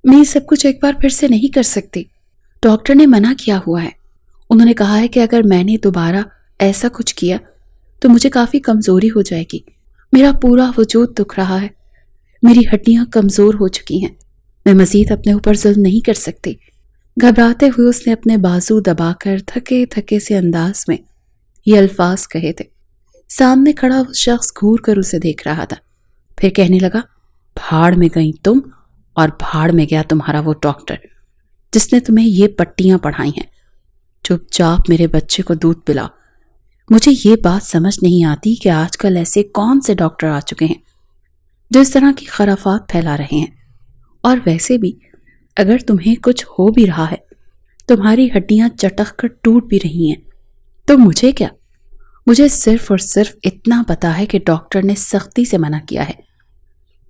میں یہ سب کچھ ایک بار پھر سے نہیں کر سکتی. ڈاکٹر نے منع کیا ہوا ہے. انہوں نے کہا ہے کہ اگر میں نے دوبارہ ایسا کچھ کیا تو مجھے کافی کمزوری ہو جائے گی. میرا پورا وجود دکھ رہا ہے. میری ہڈیاں کمزور ہو چکی ہیں. میں مزید اپنے اوپر ظلم نہیں کر سکتی. گھبراتے ہوئے اس نے اپنے بازو دبا کر تھکے تھکے سے انداز میں یہ الفاظ کہے تھے. سامنے کھڑا وہ شخص گھور کر اسے دیکھ رہا تھا. پھر کہنے لگا، بھاڑ میں گئی تم اور بھاڑ میں گیا تمہارا وہ ڈاکٹر جس نے تمہیں یہ پٹیاں پڑھائی ہیں. چپ چاپ میرے بچے کو دودھ پلا. مجھے یہ بات سمجھ نہیں آتی کہ آج کل ایسے کون سے ڈاکٹر آ چکے ہیں جو اس طرح کی خرافات پھیلا رہے ہیں. اور ویسے بھی اگر تمہیں کچھ ہو بھی رہا ہے، تمہاری ہڈیاں چٹک کر ٹوٹ بھی رہی ہیں، تو مجھے کیا؟ مجھے صرف اور صرف اتنا پتا ہے کہ ڈاکٹر نے سختی سے منع کیا ہے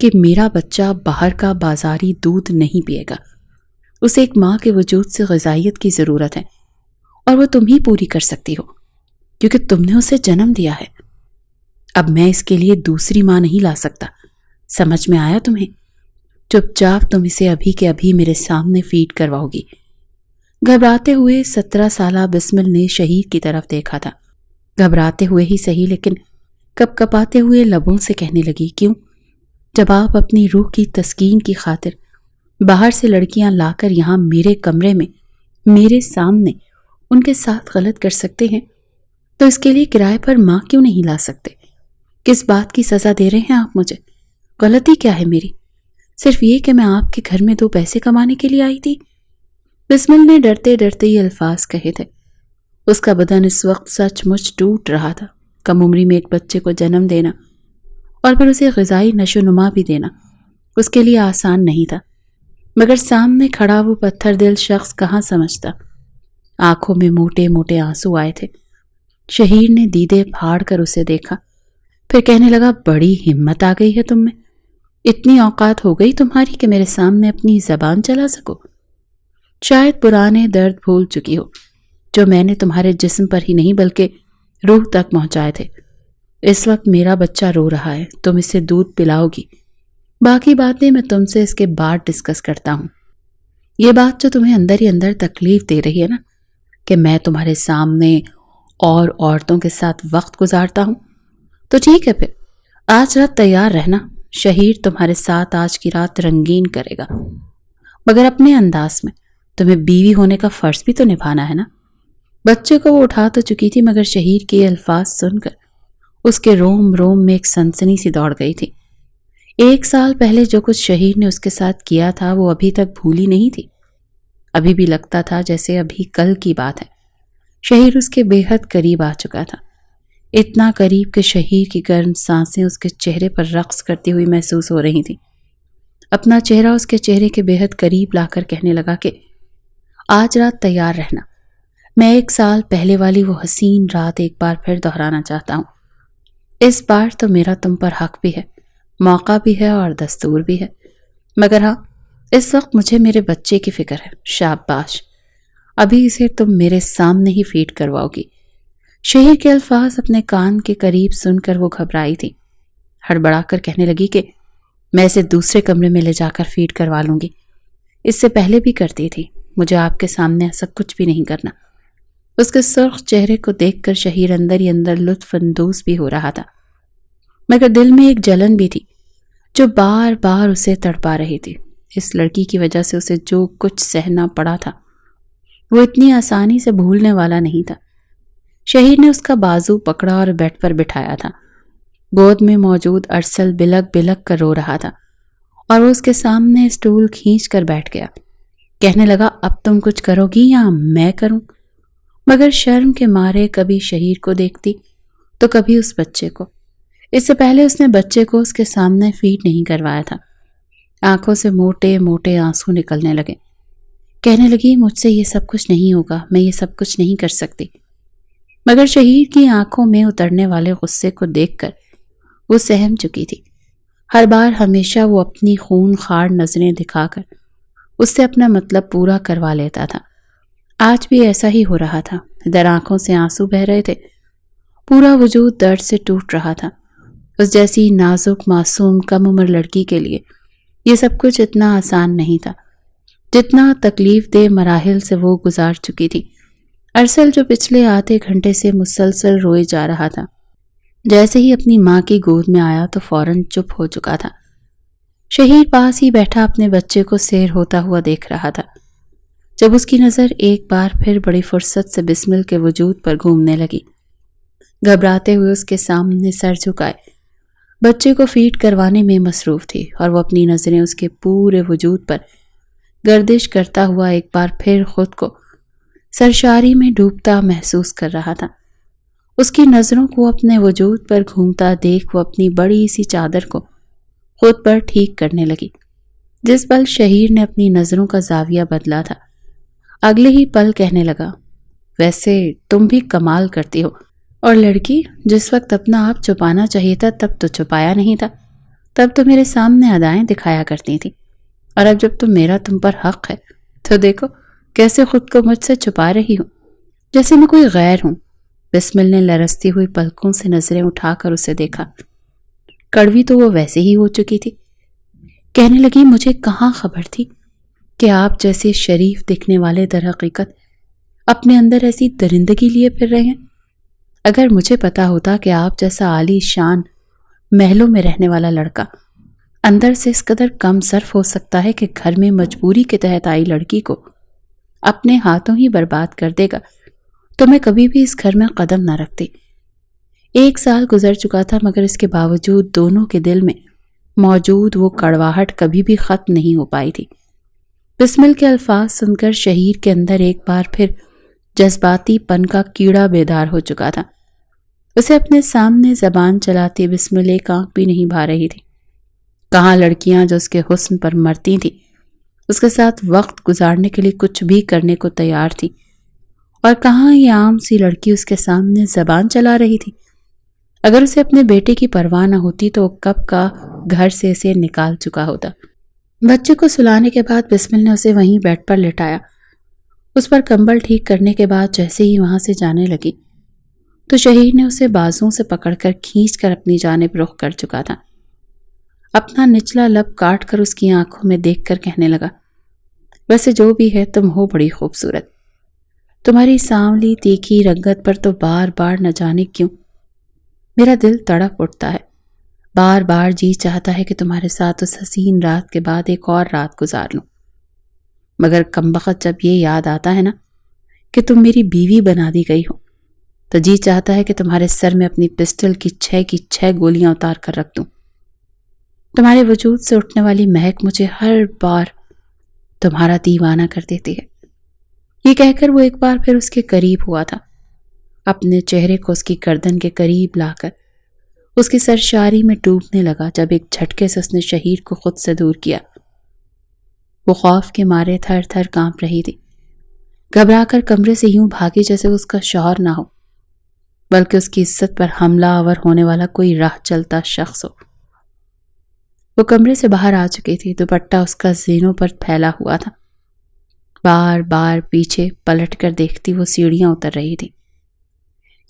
کہ میرا بچہ باہر کا بازاری دودھ نہیں پیے گا. اسے ایک ماں کے وجود سے غذائیت کی ضرورت ہے، اور وہ تم ہی پوری کر سکتی ہو کیونکہ تم نے اسے جنم دیا ہے. اب میں اس کے لیے دوسری ماں نہیں لا سکتا. سمجھ میں آیا تمہیں؟ چپ چاپ تم اسے ابھی کے ابھی میرے سامنے فیڈ کرواؤ گی. گھبراتے ہوئے 17 سالہ بسمل نے شہیر کی طرف دیکھا تھا. گھبراتے ہوئے ہی صحیح، لیکن کپ کپاتے ہوئے لبوں سے کہنے لگی، کیوں؟ جب آپ اپنی روح کی تسکین کی خاطر باہر سے لڑکیاں لا کر یہاں میرے کمرے میں میرے سامنے ان کے ساتھ غلط کر سکتے ہیں تو اس کے لیے کرائے پر ماں کیوں نہیں لا سکتے؟ کس بات کی سزا دے رہے ہیں آپ مجھے؟ غلطی کیا ہے میری؟ صرف یہ کہ میں آپ کے گھر میں 2 پیسے کمانے کے لیے آئی تھی. بسمل نے ڈرتے ڈرتے یہ الفاظ کہے تھے. اس کا بدن اس وقت سچ مچ ٹوٹ رہا تھا. کم عمری میں ایک بچے کو جنم دینا اور پھر اسے غذائی نشو نما بھی دینا اس کے لیے آسان نہیں تھا، مگر سامنے کھڑا وہ پتھر دل شخص کہاں سمجھتا. آنکھوں میں موٹے موٹے آنسو آئے تھے. شہیر نے دیدے پھاڑ کر اسے دیکھا، پھر کہنے لگا، بڑی ہمت آ گئی ہے تم میں. اتنی اوقات ہو گئی تمہاری کہ میرے سامنے اپنی زبان چلا سکو. شاید پرانے درد بھول چکی ہو جو میں نے تمہارے جسم پر ہی نہیں بلکہ روح تک پہنچائے تھے. اس وقت میرا بچہ رو رہا ہے، تم اسے دودھ پلاؤ گی. باقی باتیں میں تم سے اس کے بعد ڈسکس کرتا ہوں. یہ بات جو تمہیں اندر ہی اندر تکلیف دے رہی ہے نا کہ میں تمہارے سامنے اور عورتوں کے ساتھ وقت گزارتا ہوں، تو ٹھیک ہے، پھر آج رات تیار رہنا. شہیر تمہارے ساتھ آج کی رات رنگین کرے گا، مگر اپنے انداز میں. تمہیں بیوی ہونے کا فرض بھی تو نبھانا ہے نا. بچے کو وہ اٹھا تو چکی تھی، مگر شہیر کے الفاظ سن کر اس کے روم روم میں ایک سنسنی سی دوڑ گئی تھی. 1 سال پہلے جو کچھ شہیر نے اس کے ساتھ کیا تھا وہ ابھی تک بھولی نہیں تھی. ابھی بھی لگتا تھا جیسے ابھی کل کی بات ہے. شہیر اس کے بے حد قریب آ چکا تھا، اتنا قریب کہ شہیر کی گرم سانسیں اس کے چہرے پر رقص کرتی ہوئی محسوس ہو رہی تھیں. اپنا چہرہ اس کے چہرے کے بے حد قریب لا کر کہنے لگا کہ آج رات تیار رہنا. میں 1 سال پہلے والی وہ حسین رات ایک بار پھر دہرانا چاہتا ہوں. اس بار تو میرا تم پر حق بھی ہے، موقع بھی ہے اور دستور بھی ہے، مگر ہاں، اس وقت مجھے میرے بچے کی فکر ہے. شاباش، ابھی اسے تم میرے سامنے ہی فیڈ کرواؤ گی. شہیر کے الفاظ اپنے کان کے قریب سن کر وہ گھبرائی تھی. ہڑبڑا کر کہنے لگی کہ میں اسے دوسرے کمرے میں لے جا کر فیڈ کروا لوں گی. اس سے پہلے بھی کرتی تھی، مجھے آپ کے سامنے ایسا کچھ بھی نہیں کرنا. اس کے سرخ چہرے کو دیکھ کر شہیر اندر ہی اندر لطف اندوز بھی ہو رہا تھا، مگر دل میں ایک جلن بھی تھی جو بار بار اسے تڑپا رہی تھی. اس لڑکی کی وجہ سے اسے جو کچھ سہنا پڑا تھا وہ اتنی آسانی سے بھولنے والا نہیں تھا. شہیر نے اس کا بازو پکڑا اور بیڈ پر بٹھایا تھا. گود میں موجود ارسل بلک بلک کر رو رہا تھا اور وہ اس کے سامنے اسٹول کھینچ کر بیٹھ گیا. کہنے لگا، اب تم کچھ کرو گی یا میں کروں؟ مگر شرم کے مارے کبھی شہیر کو دیکھتی تو کبھی اس بچے کو. اس سے پہلے اس نے بچے کو اس کے سامنے فیڈ نہیں کروایا تھا. آنکھوں سے موٹے موٹے آنسو نکلنے لگے. کہنے لگی، مجھ سے یہ سب کچھ نہیں ہوگا، میں یہ سب کچھ نہیں کر سکتی. مگر شہیر کی آنکھوں میں اترنے والے غصے کو دیکھ کر وہ سہم چکی تھی. ہر بار ہمیشہ وہ اپنی خون خار نظریں دکھا کر اس سے اپنا مطلب پورا کروا لیتا تھا. آج بھی ایسا ہی ہو رہا تھا. ادھر آنکھوں سے آنسو بہہ رہے تھے، پورا وجود درد سے ٹوٹ رہا تھا. اس جیسی نازک معصوم کم عمر لڑکی کے لیے یہ سب کچھ اتنا آسان نہیں تھا. جتنا تکلیف دہ مراحل سے وہ گزار چکی تھی۔ ارسل جو پچھلے آدھے گھنٹے سے مسلسل روئے جا رہا تھا، جیسے ہی اپنی ماں کی گود میں آیا تو فوراً چپ ہو چکا تھا۔ شہیر پاس ہی بیٹھا اپنے بچے کو سیر ہوتا ہوا دیکھ رہا تھا، جب اس کی نظر ایک بار پھر بڑی فرصت سے بسمل کے وجود پر گھومنے لگی۔ گھبراتے ہوئے اس کے سامنے سر جھکائے بچے کو فیڈ کروانے میں مصروف تھی، اور وہ اپنی نظریں اس کے پورے وجود پر گردش کرتا ہوا ایک بار پھر خود کو سرشاری میں ڈوبتا محسوس کر رہا تھا۔ اس کی نظروں کو اپنے وجود پر گھومتا دیکھ وہ اپنی بڑی سی چادر کو خود پر ٹھیک کرنے لگی۔ جس پل شہیر نے اپنی نظروں کا زاویہ بدلا تھا، اگلے ہی پل کہنے لگا، ویسے تم بھی کمال کرتی ہو، اور لڑکی جس وقت اپنا آپ چھپانا چاہیے تھا تب تو چھپایا نہیں تھا، تب تو میرے سامنے ادائیں دکھایا کرتی تھی، اور اب جب تم پر حق ہے تو دیکھو کیسے خود کو مجھ سے چھپا رہی ہوں، جیسے میں کوئی غیر ہوں۔ بسمل نے لرزتی ہوئی پلکوں سے نظریں اٹھا کر اسے دیکھا۔ کڑوی تو وہ ویسے ہی ہو چکی تھی۔ کہنے لگی، مجھے کہاں خبر تھی کہ آپ جیسے شریف دکھنے والے در حقیقت اپنے اندر ایسی درندگی لیے پھر رہے ہیں۔ اگر مجھے پتا ہوتا کہ آپ جیسا عالی شان محلوں میں رہنے والا لڑکا اندر سے اس قدر کم صرف ہو سکتا ہے کہ گھر میں مجبوری کے تحت آئی لڑکی کو اپنے ہاتھوں ہی برباد کر دے گا، تو میں کبھی بھی اس گھر میں قدم نہ رکھتی۔ 1 سال گزر چکا تھا، مگر اس کے باوجود دونوں کے دل میں موجود وہ کڑواہٹ کبھی بھی ختم نہیں ہو پائی تھی۔ بسمل کے الفاظ سن کر شہیر کے اندر ایک بار پھر جذباتی پن کا کیڑا بیدار ہو چکا تھا۔ اسے اپنے سامنے زبان چلاتے بسمل ایک آنکھ بھی نہیں بھا رہی تھی۔ کہاں لڑکیاں جو اس کے حسن پر مرتی تھیں، اس کے ساتھ وقت گزارنے کے لیے کچھ بھی کرنے کو تیار تھی، اور کہاں یہ عام سی لڑکی اس کے سامنے زبان چلا رہی تھی۔ اگر اسے اپنے بیٹے کی پرواہ نہ ہوتی تو کب کا گھر سے اسے نکال چکا ہوتا۔ بچے کو سلانے کے بعد بسمل نے اسے وہیں بیڈ پر لٹایا۔ اس پر کمبل ٹھیک کرنے کے بعد جیسے ہی وہاں سے جانے لگی تو شہیر نے اسے بازوں سے پکڑ کر کھینچ کر اپنی جانب رخ کر چکا تھا۔ اپنا نچلا لب کاٹ کر اس کی آنکھوں میں دیکھ کر کہنے لگا، ویسے جو بھی ہے تم ہو بڑی خوبصورت۔ تمہاری سانولی تیکھی رنگت پر تو بار بار نہ جانے کیوں میرا دل تڑپ اٹھتا ہے۔ بار بار جی چاہتا ہے کہ تمہارے ساتھ اس حسین رات کے بعد ایک اور رات گزار لوں، مگر کمبخت جب یہ یاد آتا ہے نا کہ تم میری بیوی بنا دی گئی ہو، تو جی چاہتا ہے کہ تمہارے سر میں اپنی پسٹل کی 6 گولیاں اتار کر رکھ دوں۔ تمہارے وجود سے اٹھنے والی مہک مجھے ہر بار تمہارا دیوانہ کر دیتی ہے۔ یہ کہہ کر وہ ایک بار پھر اس کے قریب ہوا تھا، اپنے چہرے کو اس کی گردن کے قریب لا کر اس کی سرشاری میں ڈوبنے لگا، جب ایک جھٹکے سے اس نے شہیر کو خود سے دور کیا۔ وہ خوف کے مارے تھر تھر کانپ رہی تھی، گھبرا کر کمرے سے یوں بھاگی جیسے اس کا شوہر نہ ہو، بلکہ اس کی عزت پر حملہ آور ہونے والا کوئی راہ چلتا شخص ہو۔ وہ کمرے سے باہر آ چکی تھی، دوپٹہ اس کا زینوں پر پھیلا ہوا تھا۔ بار بار پیچھے پلٹ کر دیکھتی وہ سیڑھیاں اتر رہی تھی۔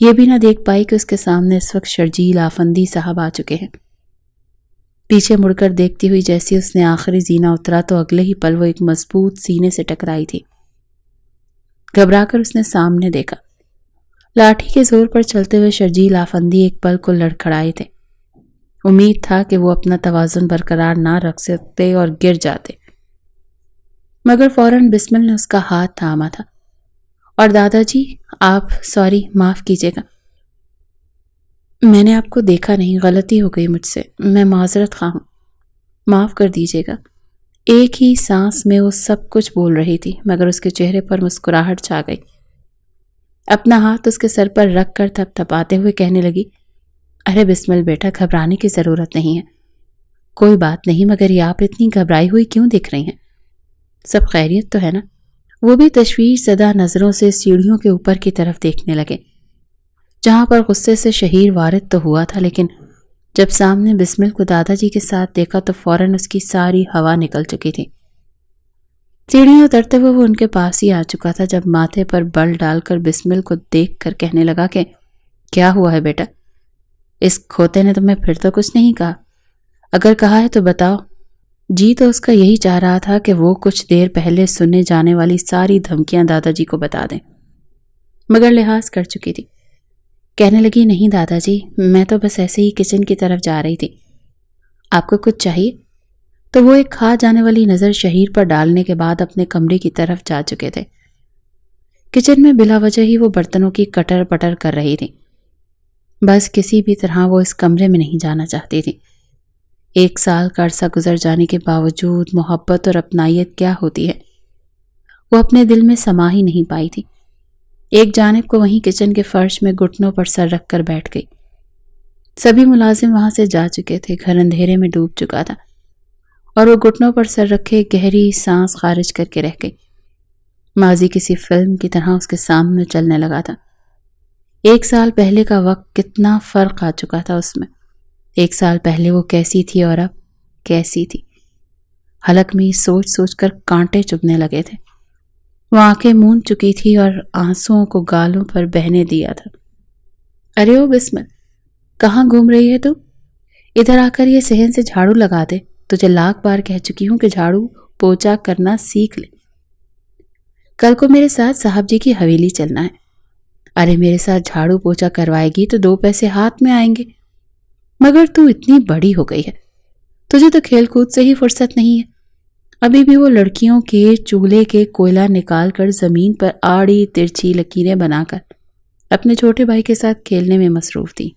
یہ بھی نہ دیکھ پائی کہ اس کے سامنے اس وقت شرجیل آفندی صاحب آ چکے ہیں۔ پیچھے مڑ کر دیکھتی ہوئی جیسی اس نے آخری زینہ اترا تو اگلے ہی پل وہ ایک مضبوط سینے سے ٹکرائی تھی۔ گھبرا کر اس نے سامنے دیکھا، لاٹھی کے زور پر چلتے ہوئے شرجیل آفندی ایک پل کو لڑکھڑائے تھے۔ امید تھا کہ وہ اپنا توازن برقرار نہ رکھ سکتے اور گر جاتے، مگر فوراً بسمل نے اس کا ہاتھ تھاما تھا۔ اور دادا جی آپ سوری، معاف کیجیے گا، میں نے آپ کو دیکھا نہیں، غلطی ہو گئی مجھ سے، میں معذرت خواہ ہوں، معاف کر دیجیے گا۔ ایک ہی سانس میں وہ سب کچھ بول رہی تھی، مگر اس کے چہرے پر مسکراہٹ چھا گئی۔ اپنا ہاتھ اس کے سر پر رکھ کر تھپ تھپاتے ہوئے کہنے لگی، ارے بسمل بیٹا، گھبرانے کی ضرورت نہیں ہے، کوئی بات نہیں، مگر یہ آپ اتنی گھبرائی ہوئی کیوں دکھ رہی ہیں؟ سب خیریت تو ہے نا؟ وہ بھی تشویش زدہ نظروں سے سیڑھیوں کے اوپر کی طرف دیکھنے لگے، جہاں پر غصے سے شہیر وارد تو ہوا تھا، لیکن جب سامنے بسمل کو دادا جی کے ساتھ دیکھا تو فوراً اس کی ساری ہوا نکل چکی تھی۔ سیڑھیاں اترتے ہوئے وہ ان کے پاس ہی آ چکا تھا، جب ماتھے پر بل ڈال کر بسمل کو دیکھ کر کہنے لگا کہ کیا ہوا ہے بیٹا؟ اس کھوتے نے تمہیں پھر تو کچھ نہیں کہا؟ اگر کہا ہے تو بتاؤ، جی تو اس کا یہی چاہ رہا تھا کہ وہ کچھ دیر پہلے سننے جانے والی ساری دھمکیاں دادا جی کو بتا دیں، مگر لحاظ کر چکی تھی۔ کہنے لگی، نہیں دادا جی، میں تو بس ایسے ہی کچن کی طرف جا رہی تھی، آپ کو کچھ چاہیے؟ تو وہ ایک کھا جانے والی نظر شہیر پر ڈالنے کے بعد اپنے کمرے کی طرف جا چکے تھے۔ کچن میں بلا وجہ ہی وہ برتنوں کی کٹر پٹر کر رہی تھی۔ بس کسی بھی طرح وہ اس کمرے میں نہیں جانا چاہتی تھی۔ 1 سال کا عرصہ گزر جانے کے باوجود محبت اور اپنائیت کیا ہوتی ہے، وہ اپنے دل میں سما ہی نہیں پائی تھی۔ ایک جانب کو وہیں کچن کے فرش میں گھٹنوں پر سر رکھ کر بیٹھ گئی۔ سبھی ملازم وہاں سے جا چکے تھے، گھر اندھیرے میں ڈوب چکا تھا، اور وہ گھٹنوں پر سر رکھے گہری سانس خارج کر کے رہ گئی۔ ماضی کسی فلم کی طرح اس کے سامنے چلنے لگا تھا۔ 1 سال پہلے کا وقت کتنا فرق آ چکا تھا اس میں۔ 1 سال پہلے وہ کیسی تھی اور اب کیسی تھی۔ حلق میں سوچ سوچ کر کانٹے چبھنے لگے تھے۔ وہ آنکھیں موند چکی تھی اور آنسوؤں کو گالوں پر بہنے دیا تھا۔ ارے او بسمل، کہاں گھوم رہی ہے تو؟ ادھر آ کر یہ صحن سے جھاڑو لگا دے۔ تجھے لاکھ بار کہہ چکی ہوں کہ جھاڑو پوچا کرنا سیکھ لے۔ کل کو میرے ساتھ صاحب جی کی حویلی چلنا ہے۔ ارے میرے ساتھ جھاڑو پوچا کروائے گی تو 2 پیسے ہاتھ میں آئیں گے، مگر تو اتنی بڑی ہو گئی ہے، تجھے تو کھیل کود سے ہی فرصت نہیں ہے۔ ابھی بھی وہ لڑکیوں کے چولہے کے کوئلہ نکال کر زمین پر آڑی ترچھی لکیریں بنا کر اپنے چھوٹے بھائی کے ساتھ کھیلنے میں مصروف تھی۔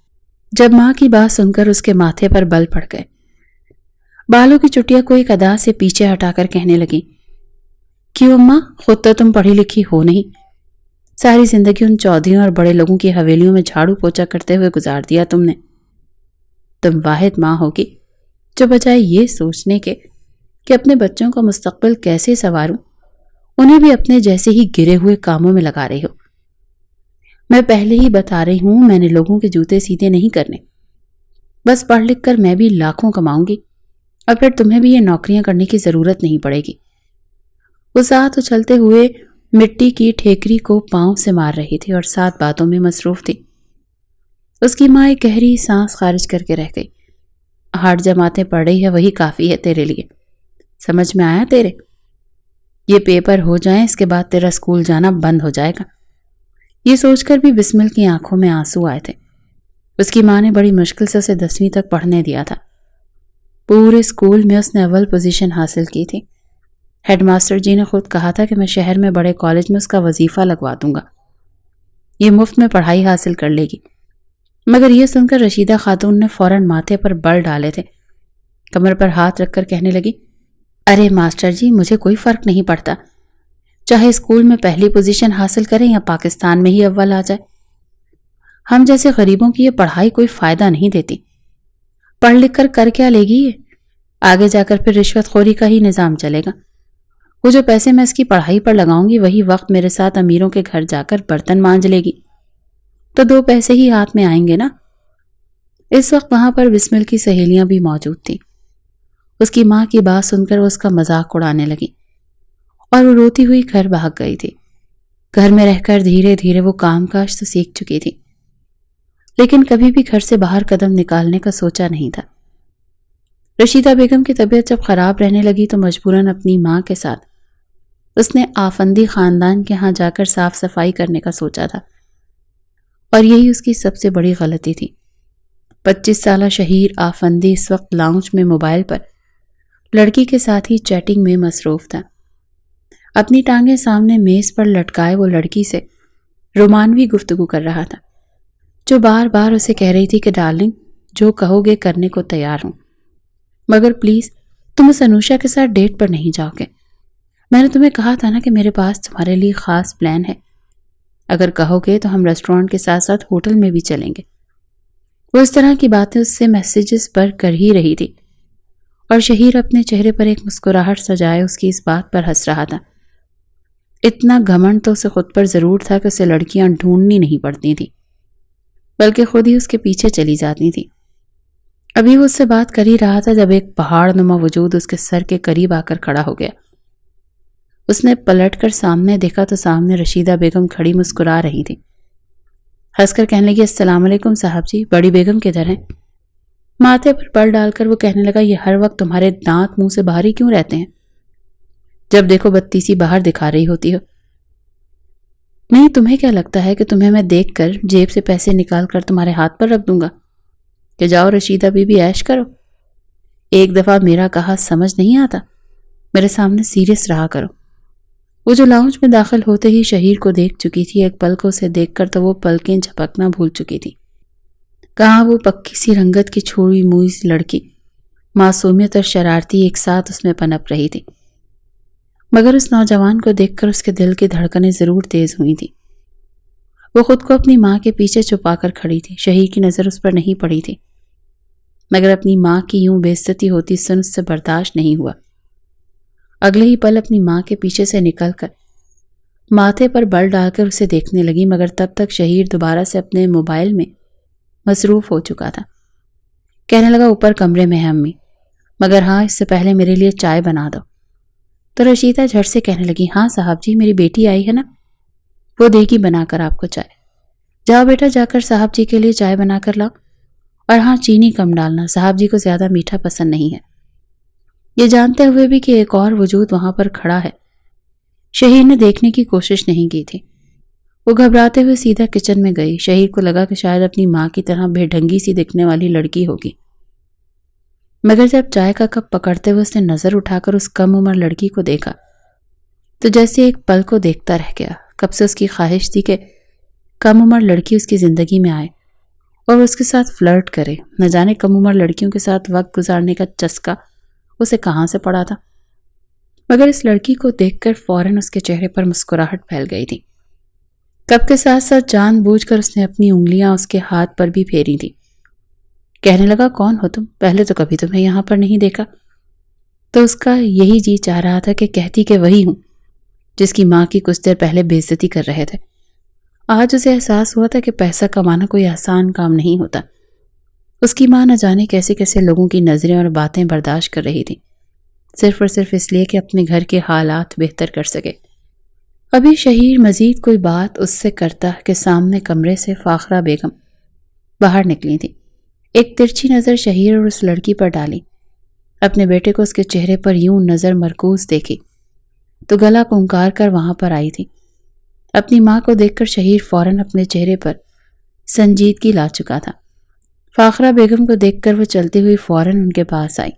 جب ماں کی بات سن کر اس کے ماتھے پر بل پڑ گئے۔ بالوں کی چٹیا کو ایک ادا سے پیچھے ہٹا کر کہنے لگی، کیوں اماں، خود تو تم پڑھی لکھی ہو نہیں، ساری زندگی ان چودھریوں اور بڑے لوگوں کی حویلیوں میں جھاڑو پوچا کرتے ہوئے گزار دیا تم نے۔ تم واحد ماں ہوگی جو بجائے یہ سوچنے کے کہ اپنے بچوں کا مستقبل کیسے سنواروں، انہیں بھی اپنے جیسے ہی گرے ہوئے کاموں میں لگا رہی ہو۔ میں پہلے ہی بتا رہی ہوں، میں نے لوگوں کے جوتے سیدھے نہیں کرنے، بس پڑھ لکھ کر میں بھی لاکھوں کماؤں گی، اور پھر تمہیں بھی یہ نوکریاں کرنے کی ضرورت نہیں پڑے گی۔ وہ ساتھ اچھلتے ہوئے مٹی کی ٹھیکری کو پاؤں سے مار رہی تھی اور ساتھ باتوں میں مصروف تھی۔ اس کی ماں ایک گہری سانس خارج کر کے رہ گئی۔ ہاٹ جماعتیں پڑھ رہی ہے وہی کافی ہے تیرے لیے، سمجھ میں آیا تیرے؟ یہ پیپر ہو جائیں، اس کے بعد تیرا اسکول جانا بند ہو جائے گا۔ یہ سوچ کر بھی بسمل کی آنکھوں میں آنسو آئے تھے۔ اس کی ماں نے بڑی مشکل سے اسے 10ویں تک پڑھنے دیا تھا۔ پورے اسکول میں اس نے اول پوزیشن حاصل کی تھی۔ ہیڈ ماسٹر جی نے خود کہا تھا کہ میں شہر میں بڑے کالج میں اس کا وظیفہ لگوا دوں گا، یہ مفت میں پڑھائی حاصل کر لے گی۔ مگر یہ سن کر رشیدہ خاتون نے فوراً ماتھے پر بل ڈالے تھے، کمر پر ہاتھ رکھ کر کہنے لگی، ارے ماسٹر جی، مجھے کوئی فرق نہیں پڑتا، چاہے اسکول میں پہلی پوزیشن حاصل کریں یا پاکستان میں ہی اول آ جائے۔ ہم جیسے غریبوں کی یہ پڑھائی کوئی فائدہ نہیں دیتی، پڑھ لکھ کر کیا لے گی؟ آگے جا کر پھر رشوت خوری کا ہی نظام چلے گا۔ وہ جو پیسے میں اس کی پڑھائی پر لگاؤں گی، وہی وقت میرے ساتھ امیروں کے گھر جا کر برتن مانج لے گی، تو 2 پیسے ہی ہاتھ میں آئیں گے نا۔ اس وقت وہاں پر بسمل کی سہیلیاں بھی موجود تھیں۔ اس کی ماں کی بات سن کر وہ اس کا مذاق اڑانے لگی اور وہ روتی ہوئی گھر بھاگ گئی تھی۔ گھر میں رہ کر دھیرے دھیرے وہ کام کاج تو سیکھ چکی تھی، لیکن کبھی بھی گھر سے باہر قدم نکالنے کا سوچا نہیں تھا۔ رشیدہ بیگم کی طبیعت جب خراب رہنے لگی تو مجبوراً اپنی ماں کے ساتھ اس نے آفندی خاندان کے ہاں جا کر صاف صفائی کرنے کا سوچا تھا، اور یہی اس کی سب سے بڑی غلطی تھی۔ 25 سالہ شہیر آفندی اس وقت لاؤنج میں موبائل پر لڑکی کے ساتھ ہی چیٹنگ میں مصروف تھا۔ اپنی ٹانگیں سامنے میز پر لٹکائے وہ لڑکی سے رومانوی گفتگو کر رہا تھا، جو بار بار اسے کہہ رہی تھی کہ ڈارلنگ، جو کہو گے کرنے کو تیار ہوں، مگر پلیز تم اس انوشا کے ساتھ ڈیٹ پر نہیں جاؤ گے۔ میں نے تمہیں کہا تھا نا کہ میرے پاس تمہارے لیے خاص پلان ہے، اگر کہو گے تو ہم ریسٹورانٹ کے ساتھ ساتھ ہوٹل میں بھی چلیں گے۔ وہ اس طرح کی باتیں اس سے میسیجز پر کر ہی رہی تھی، اور شہیر اپنے چہرے پر ایک مسکراہٹ سجائے اس کی اس بات پر ہنس رہا تھا۔ اتنا گھمنڈ تو اسے خود پر ضرور تھا کہ اسے لڑکیاں ڈھونڈنی نہیں پڑتی تھی، بلکہ خود ہی اس کے پیچھے چلی جاتی تھی۔ ابھی وہ اس سے بات کر ہی رہا تھا جب ایک پہاڑ نما وجود اس کے سر کے قریب آ کر کھڑا ہو گیا۔ اس نے پلٹ کر سامنے دیکھا تو سامنے رشیدہ بیگم کھڑی مسکرا رہی تھی۔ ہنس کر کہنے لگی، السلام علیکم صاحب جی، بڑی بیگم کدھر ہیں؟ ماتھے پر بل ڈال کر وہ کہنے لگا، یہ ہر وقت تمہارے دانت منہ سے باہر ہی کیوں رہتے ہیں؟ جب دیکھو بتی سی باہر دکھا رہی ہوتی ہو۔ نہیں، تمہیں کیا لگتا ہے کہ تمہیں میں دیکھ کر جیب سے پیسے نکال کر تمہارے ہاتھ پر رکھ دوں گا کہ جاؤ رشیدہ بی بی عیش کرو؟ ایک دفعہ میرا کہا سمجھ نہیں آتا؟ میرے سامنے سیریس رہا کرو۔ وہ جو لاؤنج میں داخل ہوتے ہی شہیر کو دیکھ چکی تھی، ایک پل کو اسے دیکھ کر تو وہ پلکیں جھپکنا بھول چکی تھی۔ کہاں وہ پکی سی رنگت کی چھوڑی موئی سی لڑکی معصومیت اور شرارتی ایک ساتھ اس میں پنپ رہی تھی، مگر اس نوجوان کو دیکھ کر اس کے دل کی دھڑکنیں ضرور تیز ہوئی تھی۔ وہ خود کو اپنی ماں کے پیچھے چھپا کر کھڑی تھی، شہیر کی نظر اس پر نہیں پڑی تھی، مگر اپنی ماں کی یوں بے عزتی ہوتی سن اس سے برداشت نہیں ہوا۔ اگلے ہی پل اپنی ماں کے پیچھے سے نکل کر ماتھے پر بل ڈال کر اسے دیکھنے لگی، مگر تب تک شہیر دوبارہ سے اپنے موبائل میں مصروف ہو چکا تھا۔ کہنے لگا، اوپر کمرے میں ہے امی، مگر ہاں اس سے پہلے میرے لیے چائے بنا دو۔ تو رشیدہ جھٹ سے کہنے لگی، ہاں صاحب جی، میری بیٹی آئی ہے نا، وہ دے گی بنا کر آپ کو چائے۔ جاؤ بیٹا، جا کر صاحب جی کے لیے چائے بنا کر لاؤ، اور ہاں چینی کم ڈالنا، صاحب جی کو زیادہ میٹھا پسند نہیں ہے۔ یہ جانتے ہوئے بھی کہ ایک اور وجود وہاں پر کھڑا ہے، شہیر نے دیکھنے کی کوشش نہیں کی تھی۔ وہ گھبراتے ہوئے سیدھا کچن میں گئی۔ شہیر کو لگا کہ شاید اپنی ماں کی طرح بے ڈھنگی سی دکھنے والی لڑکی ہوگی، مگر جب چائے کا کپ پکڑتے ہوئے اس نے نظر اٹھا کر اس کم عمر لڑکی کو دیکھا تو جیسے ایک پل کو دیکھتا رہ گیا۔ کب سے اس کی خواہش تھی کہ کم عمر لڑکی اس کی زندگی میں آئے اور اس کے ساتھ فلرٹ کرے۔ نہ جانے کم عمر لڑکیوں کے ساتھ وقت گزارنے کا چسکا اسے کہاں سے پڑا تھا، مگر اس لڑکی کو دیکھ کر فوراً اس کے چہرے پر مسکراہٹ پھیل گئی تھی۔ کپ کے ساتھ ساتھ جان بوجھ کر اس نے اپنی انگلیاں اس کے ہاتھ پر بھی پھیری تھی۔ کہنے لگا، کون ہو تم؟ پہلے تو کبھی تمہیں یہاں پر نہیں دیکھا۔ تو اس کا یہی جی چاہ رہا تھا کہ کہتی کہ وہی ہوں جس کی ماں کی کچھ دیر پہلے بے عزتی کر رہے تھے۔ آج اسے احساس ہوا تھا کہ پیسہ کمانا کوئی آسان کام نہیں ہوتا۔ اس کی ماں نہ جانے کیسے کیسے لوگوں کی نظریں اور باتیں برداشت کر رہی تھی، صرف اور صرف اس لیے کہ اپنے گھر کے حالات بہتر کر سکے۔ ابھی شہیر مزید کوئی بات اس سے کرتا کہ سامنے کمرے سے فاخرہ بیگم باہر نکلی تھی۔ ایک ترچھی نظر شہیر اور اس لڑکی پر ڈالی، اپنے بیٹے کو اس کے چہرے پر یوں نظر مرکوز دیکھی تو گلا پھنکار کر وہاں پر آئی تھی۔ اپنی ماں کو دیکھ کر شہیر فوراً اپنے چہرے پر سنجیدگی لا چکا تھا۔ فاخرہ بیگم کو دیکھ کر وہ چلتی ہوئی فوراً ان کے پاس آئی